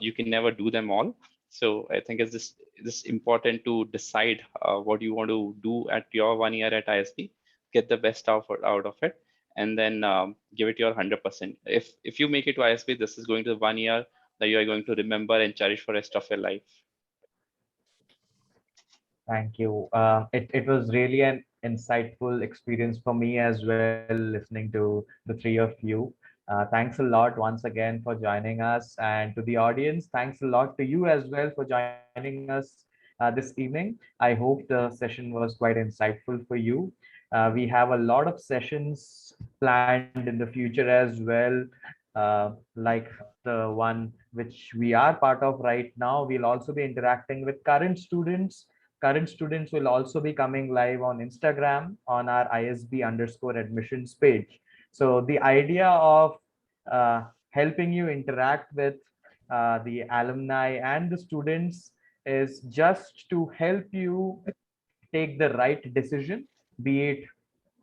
You can never do them all. So I think it's just important to decide what you want to do at your 1 year at ISB, get the best out of it, and then give it your 100%. If you make it to ISB, this is going to be 1 year that you are going to remember and cherish for the rest of your life. Thank you. It was really an insightful experience for me as well, listening to the three of you. Thanks a lot once again for joining us. And to the audience, thanks a lot to you as well for joining us this evening. I hope the session was quite insightful for you. We have a lot of sessions planned in the future as well, like the one which we are part of right now. We'll also be interacting with current students. Current students will also be coming live on Instagram on our ISB_admissions page. So the idea of helping you interact with the alumni and the students is just to help you take the right decision, be it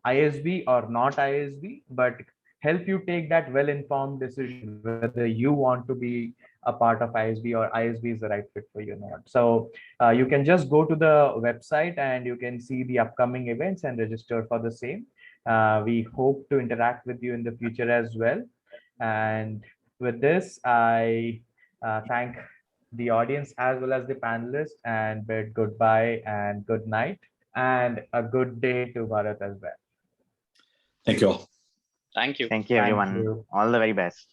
ISB or not ISB, but help you take that well-informed decision whether you want to be a part of ISB or ISB is the right fit for you or not. So you can just go to the website and you can see the upcoming events and register for the same. We hope to interact with you in the future as well. And with this, I thank the audience as well as the panelists and bid goodbye and good night and a good day to Bharat as well. Thank you all. Thank you. Thank you, everyone. Thank you. All the very best.